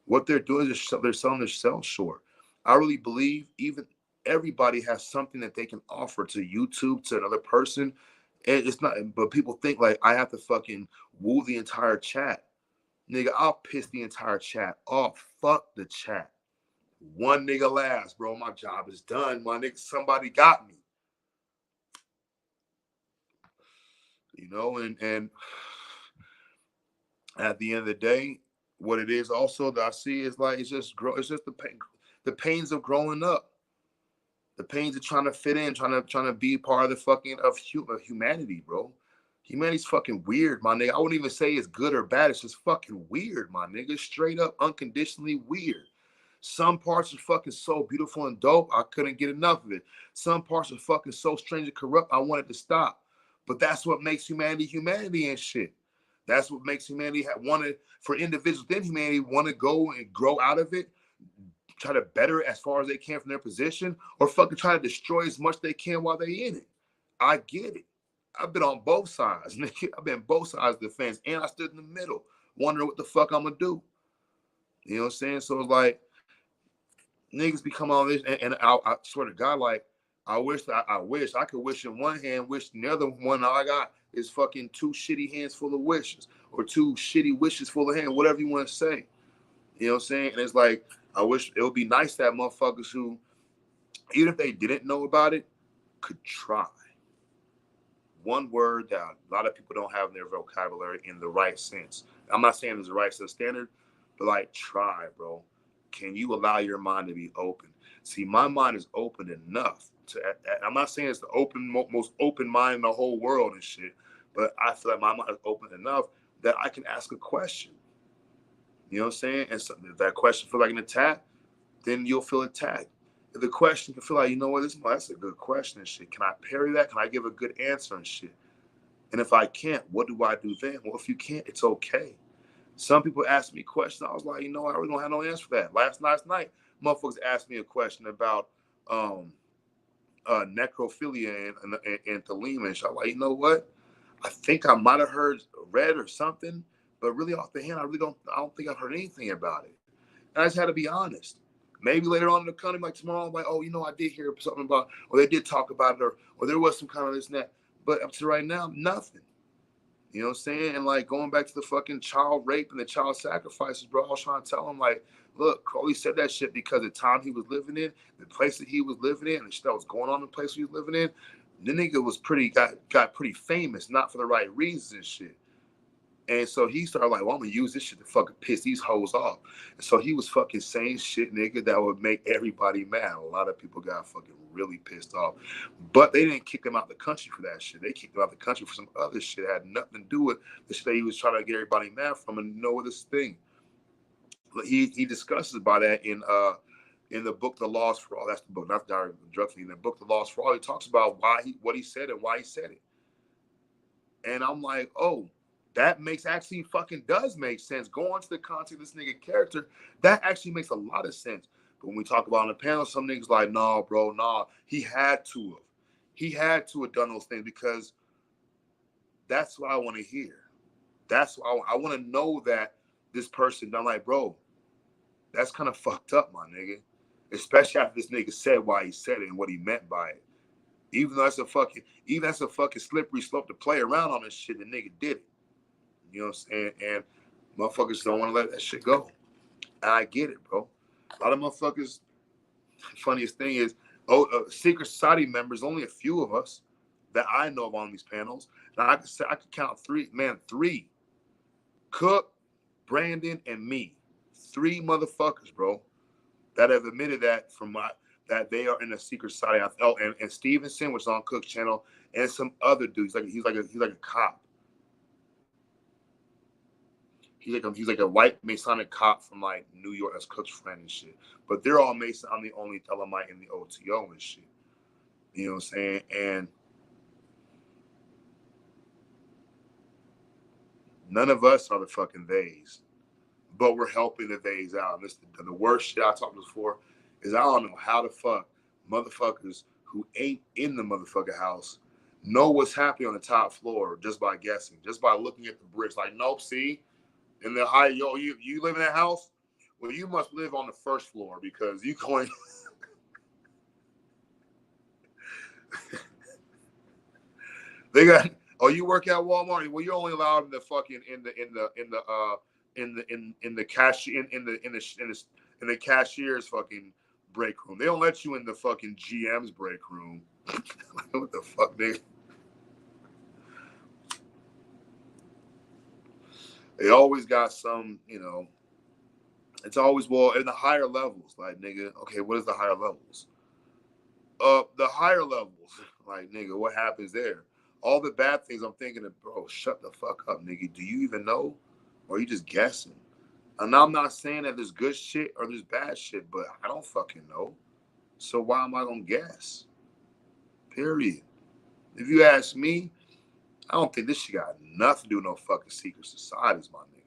what they're doing is they're selling themselves short. I really believe even everybody has something that they can offer to YouTube, to another person. And it's not, but people think like I have to fucking woo the entire chat. Nigga, I'll piss the entire chat off. Fuck the chat. One nigga last, bro. My job is done. My nigga, somebody got me. You know, and at the end of the day, what it is also that I see is like it's just the pains of growing up, the pains of trying to fit in, trying to be part of the fucking of humanity, bro. Humanity's fucking weird, my nigga. I wouldn't even say it's good or bad. It's just fucking weird, my nigga. Straight up, unconditionally weird. Some parts are fucking so beautiful and dope, I couldn't get enough of it. Some parts are fucking so strange and corrupt, I wanted to stop. But that's what makes humanity and shit. That's what makes humanity wanted for individuals within humanity want to go and grow out of it, try to better it as far as they can from their position, or fucking try to destroy as much they can while they in it. I get it. I've been on both sides, nigga. I've been both sides of the fence, and I stood in the middle, wondering what the fuck I'm gonna do. You know what I'm saying? So it's like, niggas become all this, and I swear to God, like, I wish I could wish in one hand, wish in the other one. All I got is fucking 2 shitty hands full of wishes, or 2 shitty wishes full of hands, whatever you want to say. You know what I'm saying? And it's like, I wish it would be nice to have motherfuckers who, even if they didn't know about it, could try. One word that a lot of people don't have in their vocabulary in the right sense. I'm not saying it's the right sense standard, but like try, bro. Can you allow your mind to be open? See, my mind is open enough to. I'm not saying it's the most open mind in the whole world and shit, but I feel like my mind is open enough that I can ask a question. You know what I'm saying? And so if that question feel like an attack, then you'll feel attacked. If the question can feel like, you know what, that's a good question and shit. Can I parry that? Can I give a good answer and shit? And if I can't, what do I do then? Well, if you can't, it's okay. Some people ask me questions. I was like, you know what, I really don't have no answer for that. Last night, motherfuckers asked me a question about necrophilia and thelema and shit. I'm like, you know what? I think I might have read or something, but really off the hand, I don't think I've heard anything about it. And I just had to be honest. Maybe later on in the country, like tomorrow, I'm like, oh, you know, I did hear something about, or they did talk about it, or there was some kind of this and that. But up to right now, nothing. You know what I'm saying? And like going back to the fucking child rape and the child sacrifices, bro, I was trying to tell him, like, look, Crowley said that shit because the time he was living in, the place that he was living in, and shit that was going on in the place he was living in, the nigga was got pretty famous, not for the right reasons and shit. And so he started like, well, I'm gonna use this shit to fucking piss these hoes off. And so he was fucking saying shit, nigga, that would make everybody mad. A lot of people got fucking really pissed off. But they didn't kick him out the country for that shit. They kicked him out the country for some other shit that had nothing to do with the shit that he was trying to get everybody mad from. And you know what this thing? He discusses about that in the book The Laws for All. That's the book, not the Diary of a Drug Fiend. In the book The Laws for All, he talks about what he said and why he said it. And I'm like, oh, that does make sense. Going to the context of this nigga character, that actually makes a lot of sense. But when we talk about on the panel, some niggas like, nah, bro, nah. He had to have done those things because that's what I want to hear. That's why I want to know that this person done. Like, bro, that's kind of fucked up, my nigga. Especially after this nigga said why he said it and what he meant by it. Even though that's a fucking slippery slope to play around on this shit, the nigga did it. You know what I'm saying? And motherfuckers don't want to let that shit go. And I get it, bro. A lot of motherfuckers, funniest thing is, secret society members, only a few of us that I know of on these panels. Now I could count three. Cook, Brandon, and me. 3 motherfuckers, bro, that have admitted that that they are in a secret society. And Stevenson, which is on Cook's channel, and some other dudes. He's like a cop. He's like a white Masonic cop from like New York that's Cook's friend and shit. But they're all Mason. I'm the only Elamite in the OTO and shit. You know what I'm saying? And none of us are the fucking theys. But we're helping the theys out. And the worst shit I talked to before is I don't know how the fuck motherfuckers who ain't in the motherfucking house know what's happening on the top floor just by guessing, just by looking at the bricks. Like, nope, see? In the high, you live in that house? Well, you must live on the first floor because you going. They got. Oh, you work at Walmart? Well, you're only allowed in the fucking in the cashier's fucking break room. They don't let you in the fucking GM's break room. What the fuck, nigga? They always got some, you know, it's always, well, in the higher levels, like, nigga, okay, what is the higher levels? The higher levels, like, nigga, what happens there? All the bad things I'm thinking of, bro, shut the fuck up, nigga. Do you even know? Or are you just guessing? And I'm not saying that there's good shit or there's bad shit, but I don't fucking know. So why am I gonna guess? Period. If you ask me, I don't think this shit got nothing to do with no fucking secret societies, my nigga.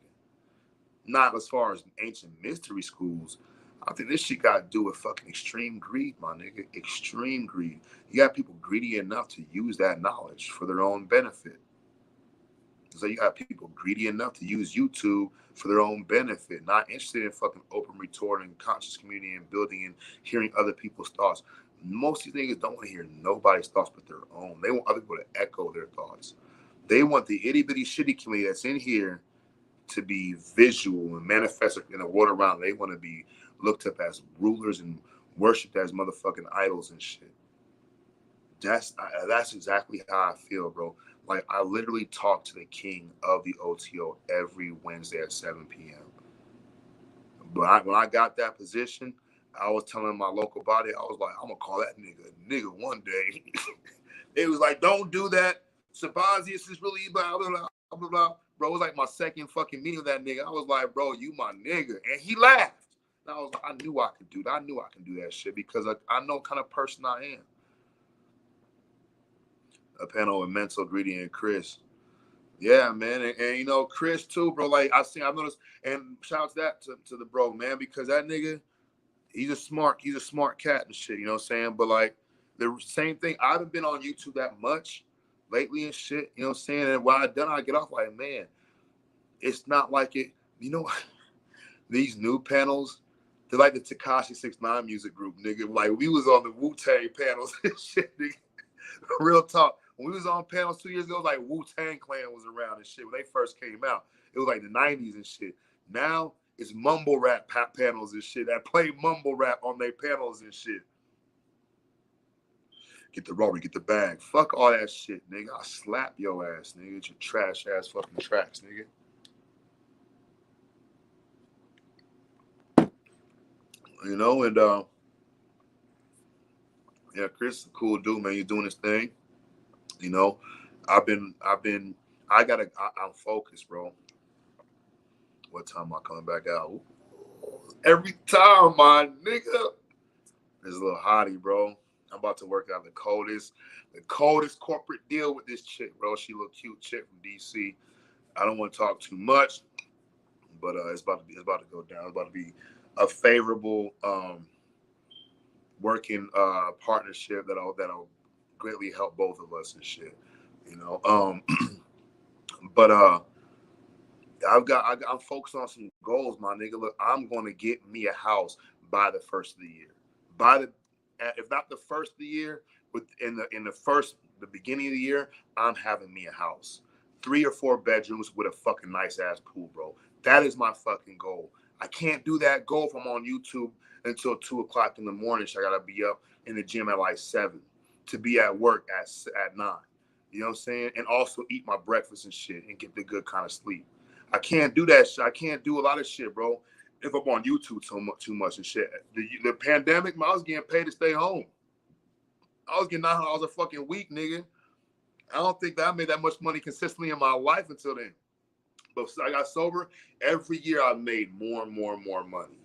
Not as far as ancient mystery schools. I think this shit got to do with fucking extreme greed, my nigga. Extreme greed. You got people greedy enough to use that knowledge for their own benefit. So you got people greedy enough to use YouTube for their own benefit, not interested in fucking open retort and conscious community and building and hearing other people's thoughts. Most of these niggas don't want to hear nobody's thoughts but their own. They want other people to echo their thoughts. They want the itty bitty shitty community that's in here to be visual and manifest in the world around. They want to be looked up as rulers and worshipped as motherfucking idols and shit. That's exactly how I feel, bro. Like, I literally talk to the king of the OTO every Wednesday at 7 p.m. But when I got that position, I was telling my local body, I was like, I'm gonna call that nigga one day. It was like, don't do that. Sabazius is really blah, blah, blah, blah, blah. Bro, it was like my second fucking meeting with that nigga. I was like, bro, you my nigga. And he laughed. And I was like, I knew I could do that. I knew I can do that shit because I know what kind of person I am. A panel with Mental, Greedy, and Chris. Yeah, man. And you know, Chris too, bro. Like, I've noticed, and shout out to that to the bro, man, because that nigga, he's a smart cat and shit, you know what I'm saying? But like the same thing, I haven't been on YouTube that much lately and shit, you know what I'm saying? And when I done, I get off like, man, it's not like it, you know, these new panels, they're like the Tekashi 6ix9ine music group, nigga. Like, we was on the Wu-Tang panels and shit, nigga. Real talk. When we was on panels 2 years ago, like Wu-Tang Clan was around and shit when they first came out. It was like the 90s and shit. Now it's mumble rap panels and shit that play mumble rap on their panels and shit. Get the rubber, get the bag. Fuck all that shit, nigga. I'll slap your ass, nigga. Get your trash ass fucking tracks, nigga. You know, and yeah, Chris is a cool dude, man. He's doing his thing. You know, I'm focused, bro. What time am I coming back out? Ooh. Every time, my nigga. This little hottie, bro. I'm about to work out the coldest corporate deal with this chick, bro. She look cute chick from DC. I don't want to talk too much, but it's about to go down. It's about to be a favorable working partnership that'll greatly help both of us and shit. You know. But I'm focused on some goals, my nigga. Look, I'm gonna get me a house by the first of the year. If not the first of the year, in the beginning of the year, I'm having me a house, 3 or 4 bedrooms with a fucking nice ass pool, bro. That is my fucking goal. I can't do that goal if I'm on YouTube until 2 o'clock in the morning. So I gotta be up in the gym at like 7 to be at work at 9. You know what I'm saying? And also eat my breakfast and shit and get the good kind of sleep. I can't do that shit. I can't do a lot of shit, bro, if I'm on YouTube too much and shit. The pandemic, I was getting paid to stay home. I was getting $900 a fucking week, nigga. I don't think that I made that much money consistently in my life until then. But I got sober. Every year I made more and more and more money.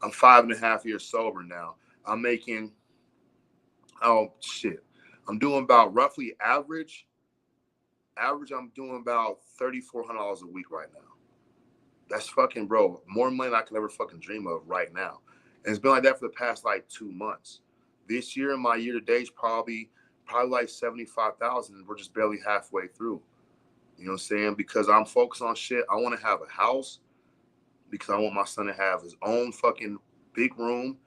I'm 5.5 years sober now. I'm making, oh shit. I'm doing about roughly average, I'm doing about $3,400 a week right now. That's fucking, bro, more money than I can ever fucking dream of right now. And it's been like that for the past like 2 months. This year, my year to date is probably like 75,000. We're just barely halfway through. You know what I'm saying? Because I'm focused on shit. I want to have a house because I want my son to have his own fucking big room.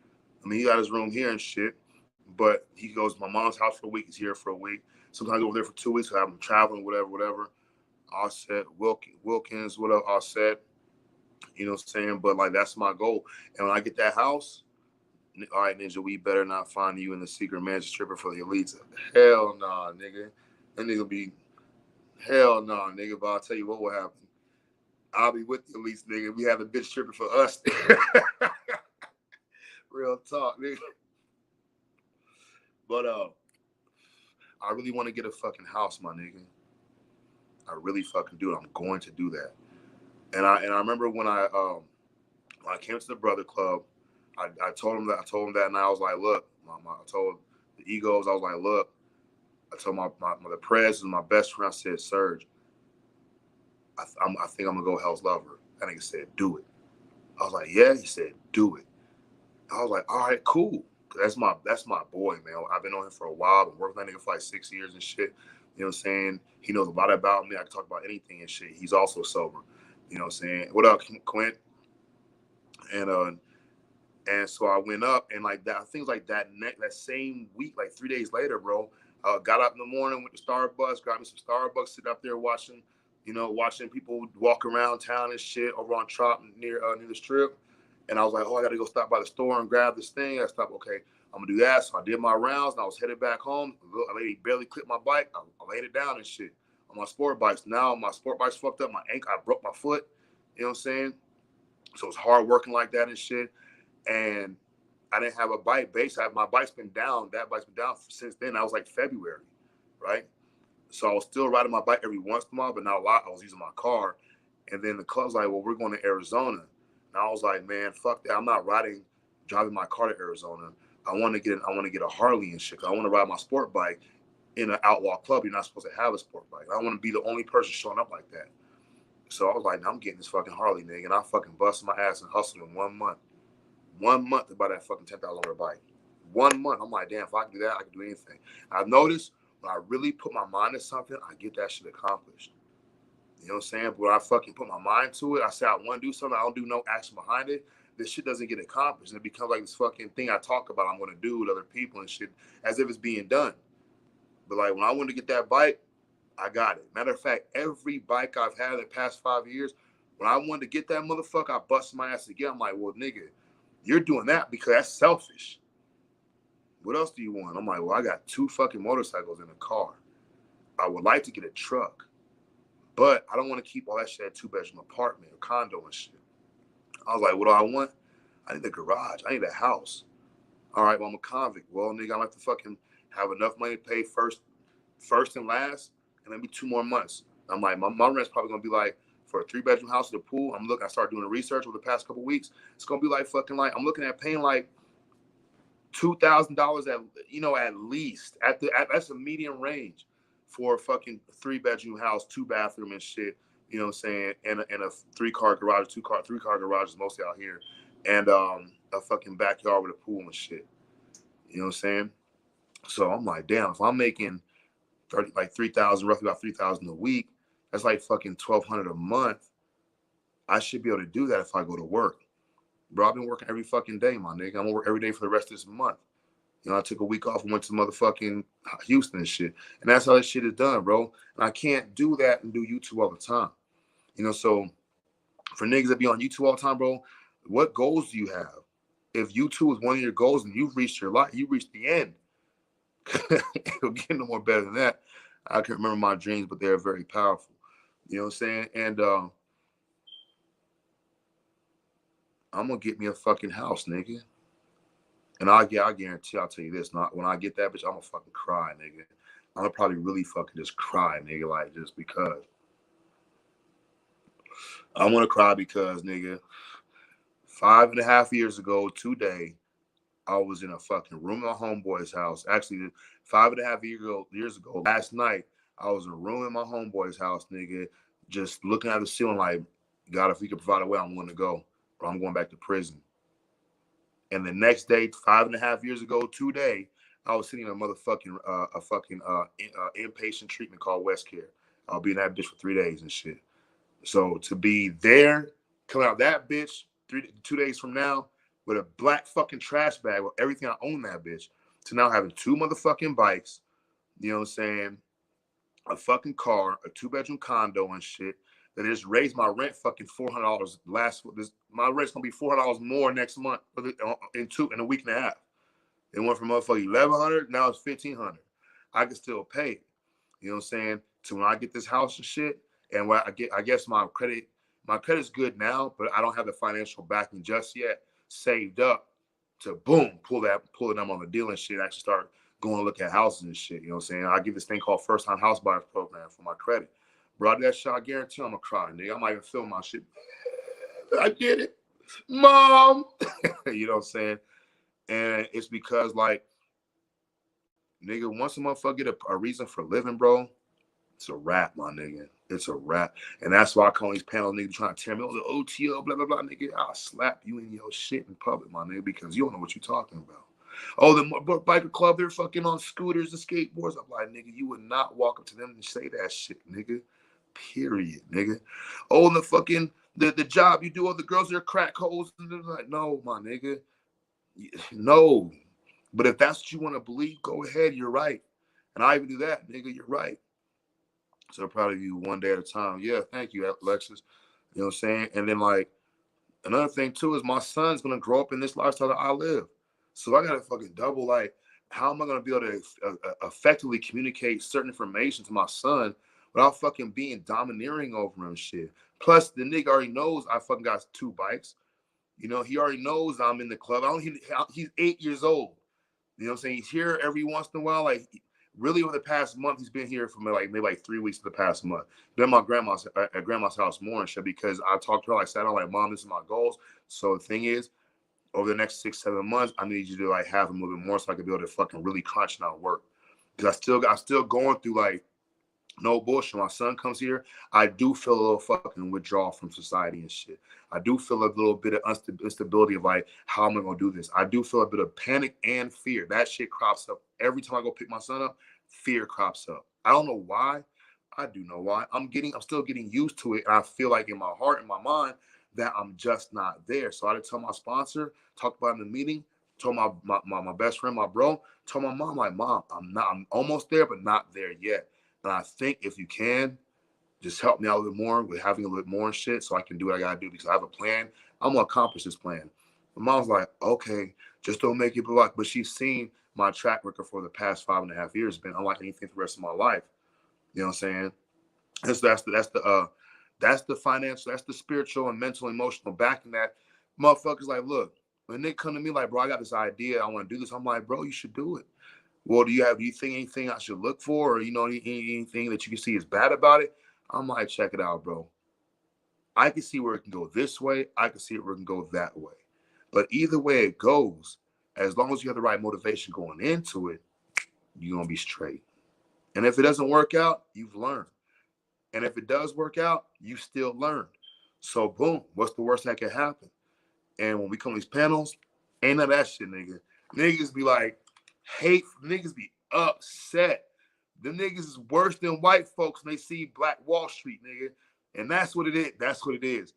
I mean, he got his room here and shit, but he goes to my mom's house for a week. He's here for a week. Sometimes over there for 2 weeks. I have him traveling, whatever. All set. Wilkins, whatever. All set. You know what I'm saying? But like, that's my goal. And when I get that house, all right, Ninja, we better not find you in the secret mansion stripper for the elites. Hell nah, nigga. That nigga be, hell nah, nigga. But I'll tell you what will happen. I'll be with the elites, nigga. We have a bitch stripping for us. Real talk, nigga. But I really want to get a fucking house, my nigga. I really fucking do it. I'm going to do that. And I remember when I came to the Brother Club, I told him that, and I was like, look, I told the egos, I was like, look, I told the prez and my best friend, I said, Serge, I think I'm gonna go Hell's Lover. That nigga said, do it. I was like, yeah. He said, do it. I was like, all right, cool. That's my boy, man. I've been on him for a while. Been working with that nigga for like 6 years and shit. You know what I'm saying? He knows a lot about me. I can talk about anything and shit. He's also sober. You know what I'm saying? What up, Quint? And so I went up, and like that, I think it was like that same week, like 3 days later, bro. Got up in the morning, went to Starbucks, got me some Starbucks, sit up there watching people walk around town and shit over on Trop near the strip. And I was like, oh, I got to go stop by the store and grab this thing. I stopped, okay, I'm going to do that. So I did my rounds and I was headed back home. A lady barely clipped my bike. I laid it down and shit on my sport bikes. Now my sport bike's fucked up. My ankle, I broke my foot. You know what I'm saying? So it's hard working like that and shit. And I didn't have a bike base. My bike's been down. That bike's been down since then. That was like February, right? So I was still riding my bike every once in a while, but not a lot. I was using my car. And then the club's like, well, we're going to Arizona. And I was like, man, fuck that. I'm not driving my car to Arizona. I want to get a Harley and shit. I want to ride my sport bike in an outlaw club. You're not supposed to have a sport bike. I want to be the only person showing up like that. So I was like, I'm getting this fucking Harley, nigga. And I fucking busted my ass and hustled in 1 month. 1 month to buy that fucking $10,000 bike. 1 month. I'm like, damn, if I can do that, I can do anything. I've noticed when I really put my mind to something, I get that shit accomplished. You know what I'm saying? But when I fucking put my mind to it, I say I want to do something, I don't do no action behind it, this shit doesn't get accomplished. And it becomes like this fucking thing I talk about I'm going to do with other people and shit as if it's being done. But like when I wanted to get that bike, I got it. Matter of fact, every bike I've had in the past 5 years, when I wanted to get that motherfucker, I busted my ass again. I'm like, well, nigga, you're doing that because that's selfish. What else do you want? I'm like, well, I got 2 fucking motorcycles in a car. I would like to get a truck. But I don't want to keep all that shit at 2-bedroom apartment or condo and shit. I was like, what do I want? I need a garage. I need a house. All right, well, I'm a convict. Well, nigga, I'm going to have to fucking have enough money to pay first and last, and maybe 2 more months. I'm like, my rent's probably going to be like, for a 3-bedroom house with a pool, I started doing the research over the past couple of weeks. It's going to be like fucking like, I'm looking at paying like $2,000 at least. That's a median range for a fucking 3-bedroom house, 2-bathroom and shit. You know what I'm saying? And a 3-car garage, 3-car garage is mostly out here, and a fucking backyard with a pool and shit. You know what I'm saying? So I'm like, damn, if I'm making 3,000, roughly about 3,000 a week, that's like fucking 1,200 a month. I should be able to do that if I go to work. Bro, I've been working every fucking day, my nigga. I'm gonna work every day for the rest of this month. You know, I took a week off and went to motherfucking Houston and shit. And that's how this shit is done, bro. And I can't do that and do YouTube all the time. You know, so for niggas that be on YouTube all the time, bro, what goals do you have? If YouTube is one of your goals and you've reached your life, you reached the end. It'll get no more better than that. I can't remember my dreams, but they're very powerful. You know what I'm saying? And I'm gonna get me a fucking house, nigga. And I guarantee, I'll tell you this, when I get that bitch, I'm gonna fucking cry, nigga. I'm gonna probably really fucking just cry, nigga, like just because. I wanna cry because, nigga, 5.5 years ago today, I was in a fucking room in my homeboy's house. Actually, 5.5 years ago, last night, I was in a room in my homeboy's house, nigga, just looking at the ceiling like, God, if we could provide a way, I'm going to go, or I'm going back to prison. And the next day, 5.5 years ago today, I was sitting in a motherfucking inpatient treatment called West Care. I'll be in that bitch for 3 days and shit. So to be there, coming out that bitch 2 days from now with a black fucking trash bag with everything I own that bitch, to now having 2 motherfucking bikes, you know what I'm saying, a fucking car, a 2-bedroom condo and shit, that just raised my rent fucking $400. My rent's gonna be $400 more next month in a week and a half. It went from motherfucking $1,100, now it's $1,500. I can still pay it. You know what I'm saying? So when I get this house and shit, and when I guess my credit's good now, but I don't have the financial backing just yet saved up to boom, pull it up on the deal and shit, and actually start going to look at houses and shit. You know what I'm saying? I give this thing called First Time House Buyers Program for my credit. Bro, that shit, I guarantee I'm gonna cry, nigga. I might even film my shit. I get it, Mom. You know what I'm saying? And it's because, like, nigga, once a motherfucker get a reason for living, bro, it's a wrap, my nigga. It's a wrap. And that's why I call these panel niggas trying to tell me, oh, the OTO, blah, blah, blah, nigga. I'll slap you in your shit in public, my nigga, because you don't know what you're talking about. Oh, the biker club, they're fucking on scooters and skateboards. I'm like, nigga, you would not walk up to them and say that shit, nigga. Period, nigga. Oh, the fucking, the job you do, all the girls are crack holes. Like, no, my nigga. No. But if that's what you want to believe, go ahead. You're right. And I even do that, nigga. You're right. So proud of you, one day at a time. Yeah, thank you, Alexis. You know what I'm saying? And then, like, another thing too is my son's gonna grow up in this lifestyle that I live. So I gotta fucking double like, how am I gonna be able to effectively communicate certain information to my son without fucking being domineering over him and shit? Plus, the nigga already knows I fucking got 2 bikes. You know, he already knows I'm in the club. He's 8 years old. You know what I'm saying? He's here every once in a while. Like, really over the past month, he's been here for maybe like 3 weeks of the past month. Been at grandma's house more and shit because I talked to her. I sat down like, Mom, this is my goals. So the thing is, over the next 6-7 months, I need you to like have him a little bit more so I can be able to fucking really crunch and out work. Because I'm still going through like, no bullshit. My son comes here, I do feel a little fucking withdrawal from society and shit. I do feel a little bit of instability of like, how am I gonna do this? I do feel a bit of panic and fear. That shit crops up every time I go pick my son up. Fear crops up. I don't know why. I do know why. I'm still getting used to it, and I feel like in my heart and my mind that I'm just not there. So I had to tell my sponsor, talked about it in the meeting, told my best friend, my bro, told my mom, like, Mom, I'm almost there, but not there yet. And I think if you can, just help me out a little more with having a little bit more shit so I can do what I gotta do because I have a plan. I'm gonna accomplish this plan. My mom's like, okay, just don't make it block. But she's seen my track record for the past 5.5 years been unlike anything for the rest of my life. You know what I'm saying? That's the financial, that's the spiritual and mental, emotional backing that motherfuckers like, look, when they come to me like, bro, I got this idea, I want to do this. I'm like, bro, you should do it. Well, do you think anything I should look for, or anything that you can see is bad about it? I'm like, check it out, bro. I can see where it can go this way. I can see where it can go that way. But either way it goes, as long as you have the right motivation going into it, you're gonna be straight. And if it doesn't work out, you've learned. And if it does work out, you still learn. So boom, what's the worst that can happen? And when we come to these panels, ain't none of that shit, nigga. Niggas be like, niggas be upset. The niggas is worse than white folks when they see Black Wall Street, nigga. And that's what it is. That's what it is.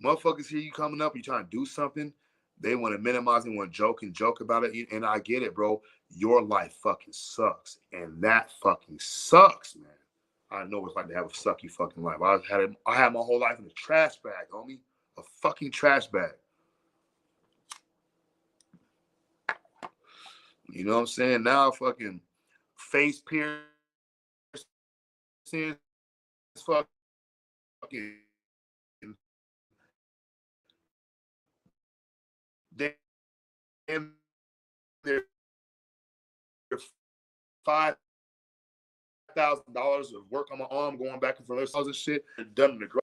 Motherfuckers hear you coming up, you trying to do something. They want to minimize, they want to joke about it. And I get it, bro. Your life fucking sucks. And that fucking sucks, man. I know what it's like to have a sucky fucking life. I had my whole life in a trash bag, homie. A fucking trash bag. You know what I'm saying? Now fucking face piercing, fucking damn near $5,000 of work on my arm going back and forth and shit done in the garage.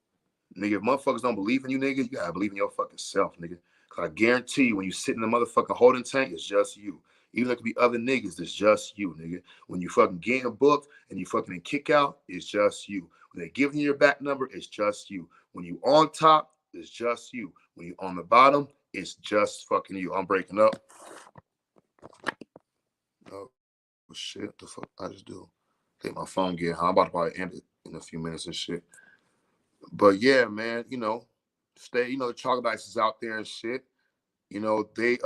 Nigga, if motherfuckers don't believe in you, nigga, you gotta believe in your fucking self, nigga. Cause I guarantee you, when you sit in the motherfucking holding tank, it's just you. Even though it could be other niggas, it's just you, nigga. When you fucking getting booked and you fucking kick out, it's just you. When they giving you your back number, it's just you. When you on top, it's just you. When you on the bottom, it's just fucking you. I'm breaking up. Oh shit, the fuck I just do? Think my phone get hot. I'm about to probably end it in a few minutes and shit. But yeah, man, the troglodytes is out there and shit. They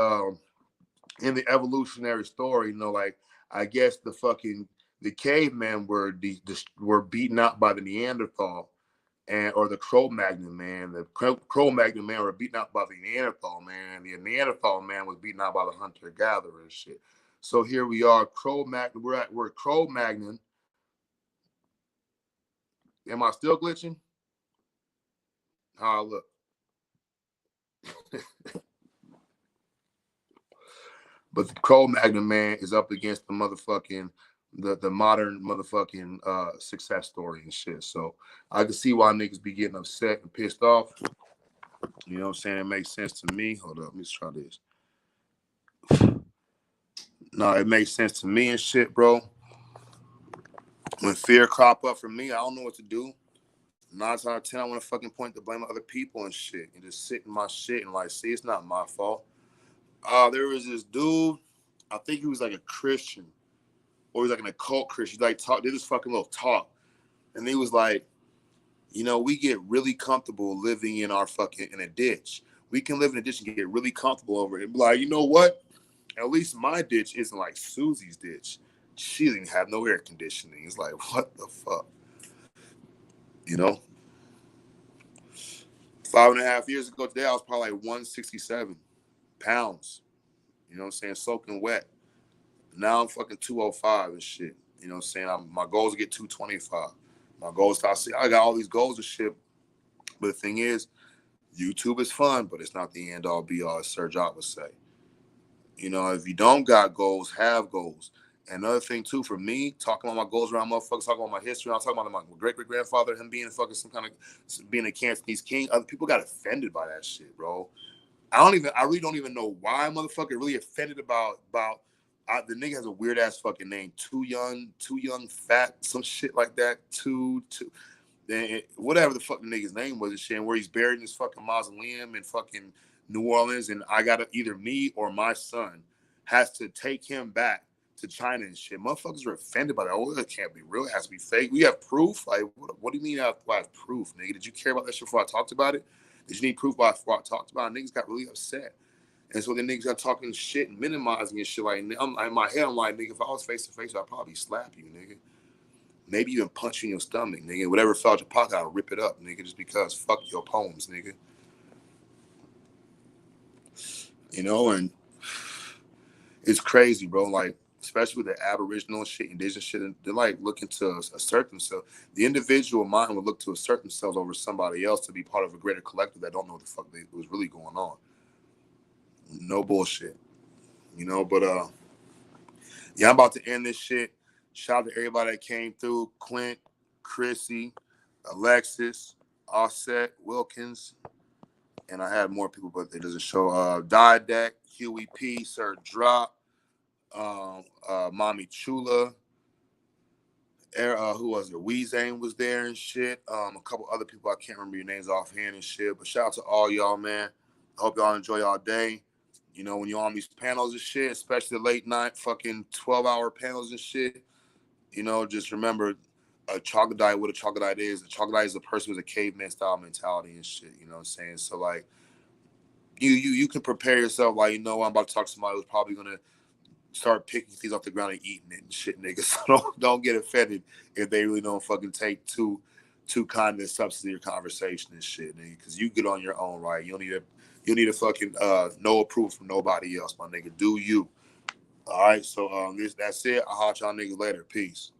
in the evolutionary story, like I guess the cavemen were beaten out by the Neanderthal or the Cro-Magnon man. The Cro-Magnon man were beaten out by the Neanderthal man. The Neanderthal man was beaten out by the hunter-gatherer and shit. So here we are, Cro-Magnon. We're Cro-Magnon. Am I still glitching? How I look? But the Cro-Magnon man is up against the modern motherfucking success story and shit. So I can see why niggas be getting upset and pissed off. You know what I'm saying? It makes sense to me. Hold up, let me just try this. No, it makes sense to me and shit, bro. When fear crop up for me, I don't know what to do. 9 times out of 10, I want to fucking point the blame at other people and shit, and just sit in my shit and like, see, it's not my fault. There was this dude, I think he was like a Christian, or he's like an occult Christian. He like did this fucking little talk, and he was like, we get really comfortable living in a ditch. We can live in a ditch and get really comfortable over it. Like, you know what? At least my ditch isn't like Susie's ditch. She didn't have no air conditioning. It's like, what the fuck? 5.5 years ago today, I was probably like 167 pounds. You know what I'm saying? Soaking wet. Now I'm fucking 205 and shit. You know what I'm saying? My goal is to get 225. My goal is to see. I got all these goals and shit. But the thing is, YouTube is fun, but it's not the end all be all, as Sir Jock would say. You know, if you don't got goals, have goals. Another thing too, for me, talking about my goals around motherfuckers, talking about my history, I'm talking about my great grandfather, him being fucking some kind of being a Cantonese king. Other people got offended by that shit, bro. I really don't even know why motherfucker really offended about the nigga has a weird ass fucking name, too young, fat, some shit like that, whatever the fuck the nigga's name was and shit, and where he's buried in his fucking mausoleum in fucking New Orleans, and I gotta either me or my son has to take him back to China and shit. Motherfuckers are offended by that. Oh, that can't be real. It has to be fake. We have proof. Like, what do you mean I have proof, nigga? Did you care about that shit before I talked about it? Did you need proof before I talked about it? Niggas got really upset. And so the niggas got talking shit and minimizing and shit. Like, in my head, I'm like, nigga, if I was face to face, I'd probably slap you, nigga. Maybe even punch you in your stomach, nigga. Whatever fell out your pocket, I'll rip it up, nigga, just because. Fuck your poems, nigga. You know, and it's crazy, bro. Like, especially with the Aboriginal shit, indigenous shit, they're like looking to assert themselves. The individual mind would look to assert themselves over somebody else to be part of a greater collective that don't know what the fuck was really going on. No bullshit. You know, but yeah, I'm about to end this shit. Shout out to everybody that came through. Clint, Chrissy, Alexis, Offset, Wilkins, and I had more people, but it doesn't show. Dyte, Huey P, Sir Drop, Mommy Chula, who was it? Weezane was there and shit. A couple other people, I can't remember your names offhand and shit, but shout out to all y'all, man. I hope y'all enjoy y'all day. You know, when you're on these panels and shit, especially the late night fucking 12-hour panels and shit, you know, just remember a troglodyte, what a troglodyte is. A troglodyte is a person with a caveman style mentality and shit, you know what I'm saying? So, like, you can prepare yourself, like, you know, I'm about to talk to somebody who's probably going to start picking things off the ground and eating it and shit, nigga. So don't get offended if they really don't fucking take too kind of substance in your conversation and shit, nigga, because you get on your own, right? You don't need to fucking no approval from nobody else, my nigga. Do you? All right, so that's it. I'll holler at y'all niggas later. Peace.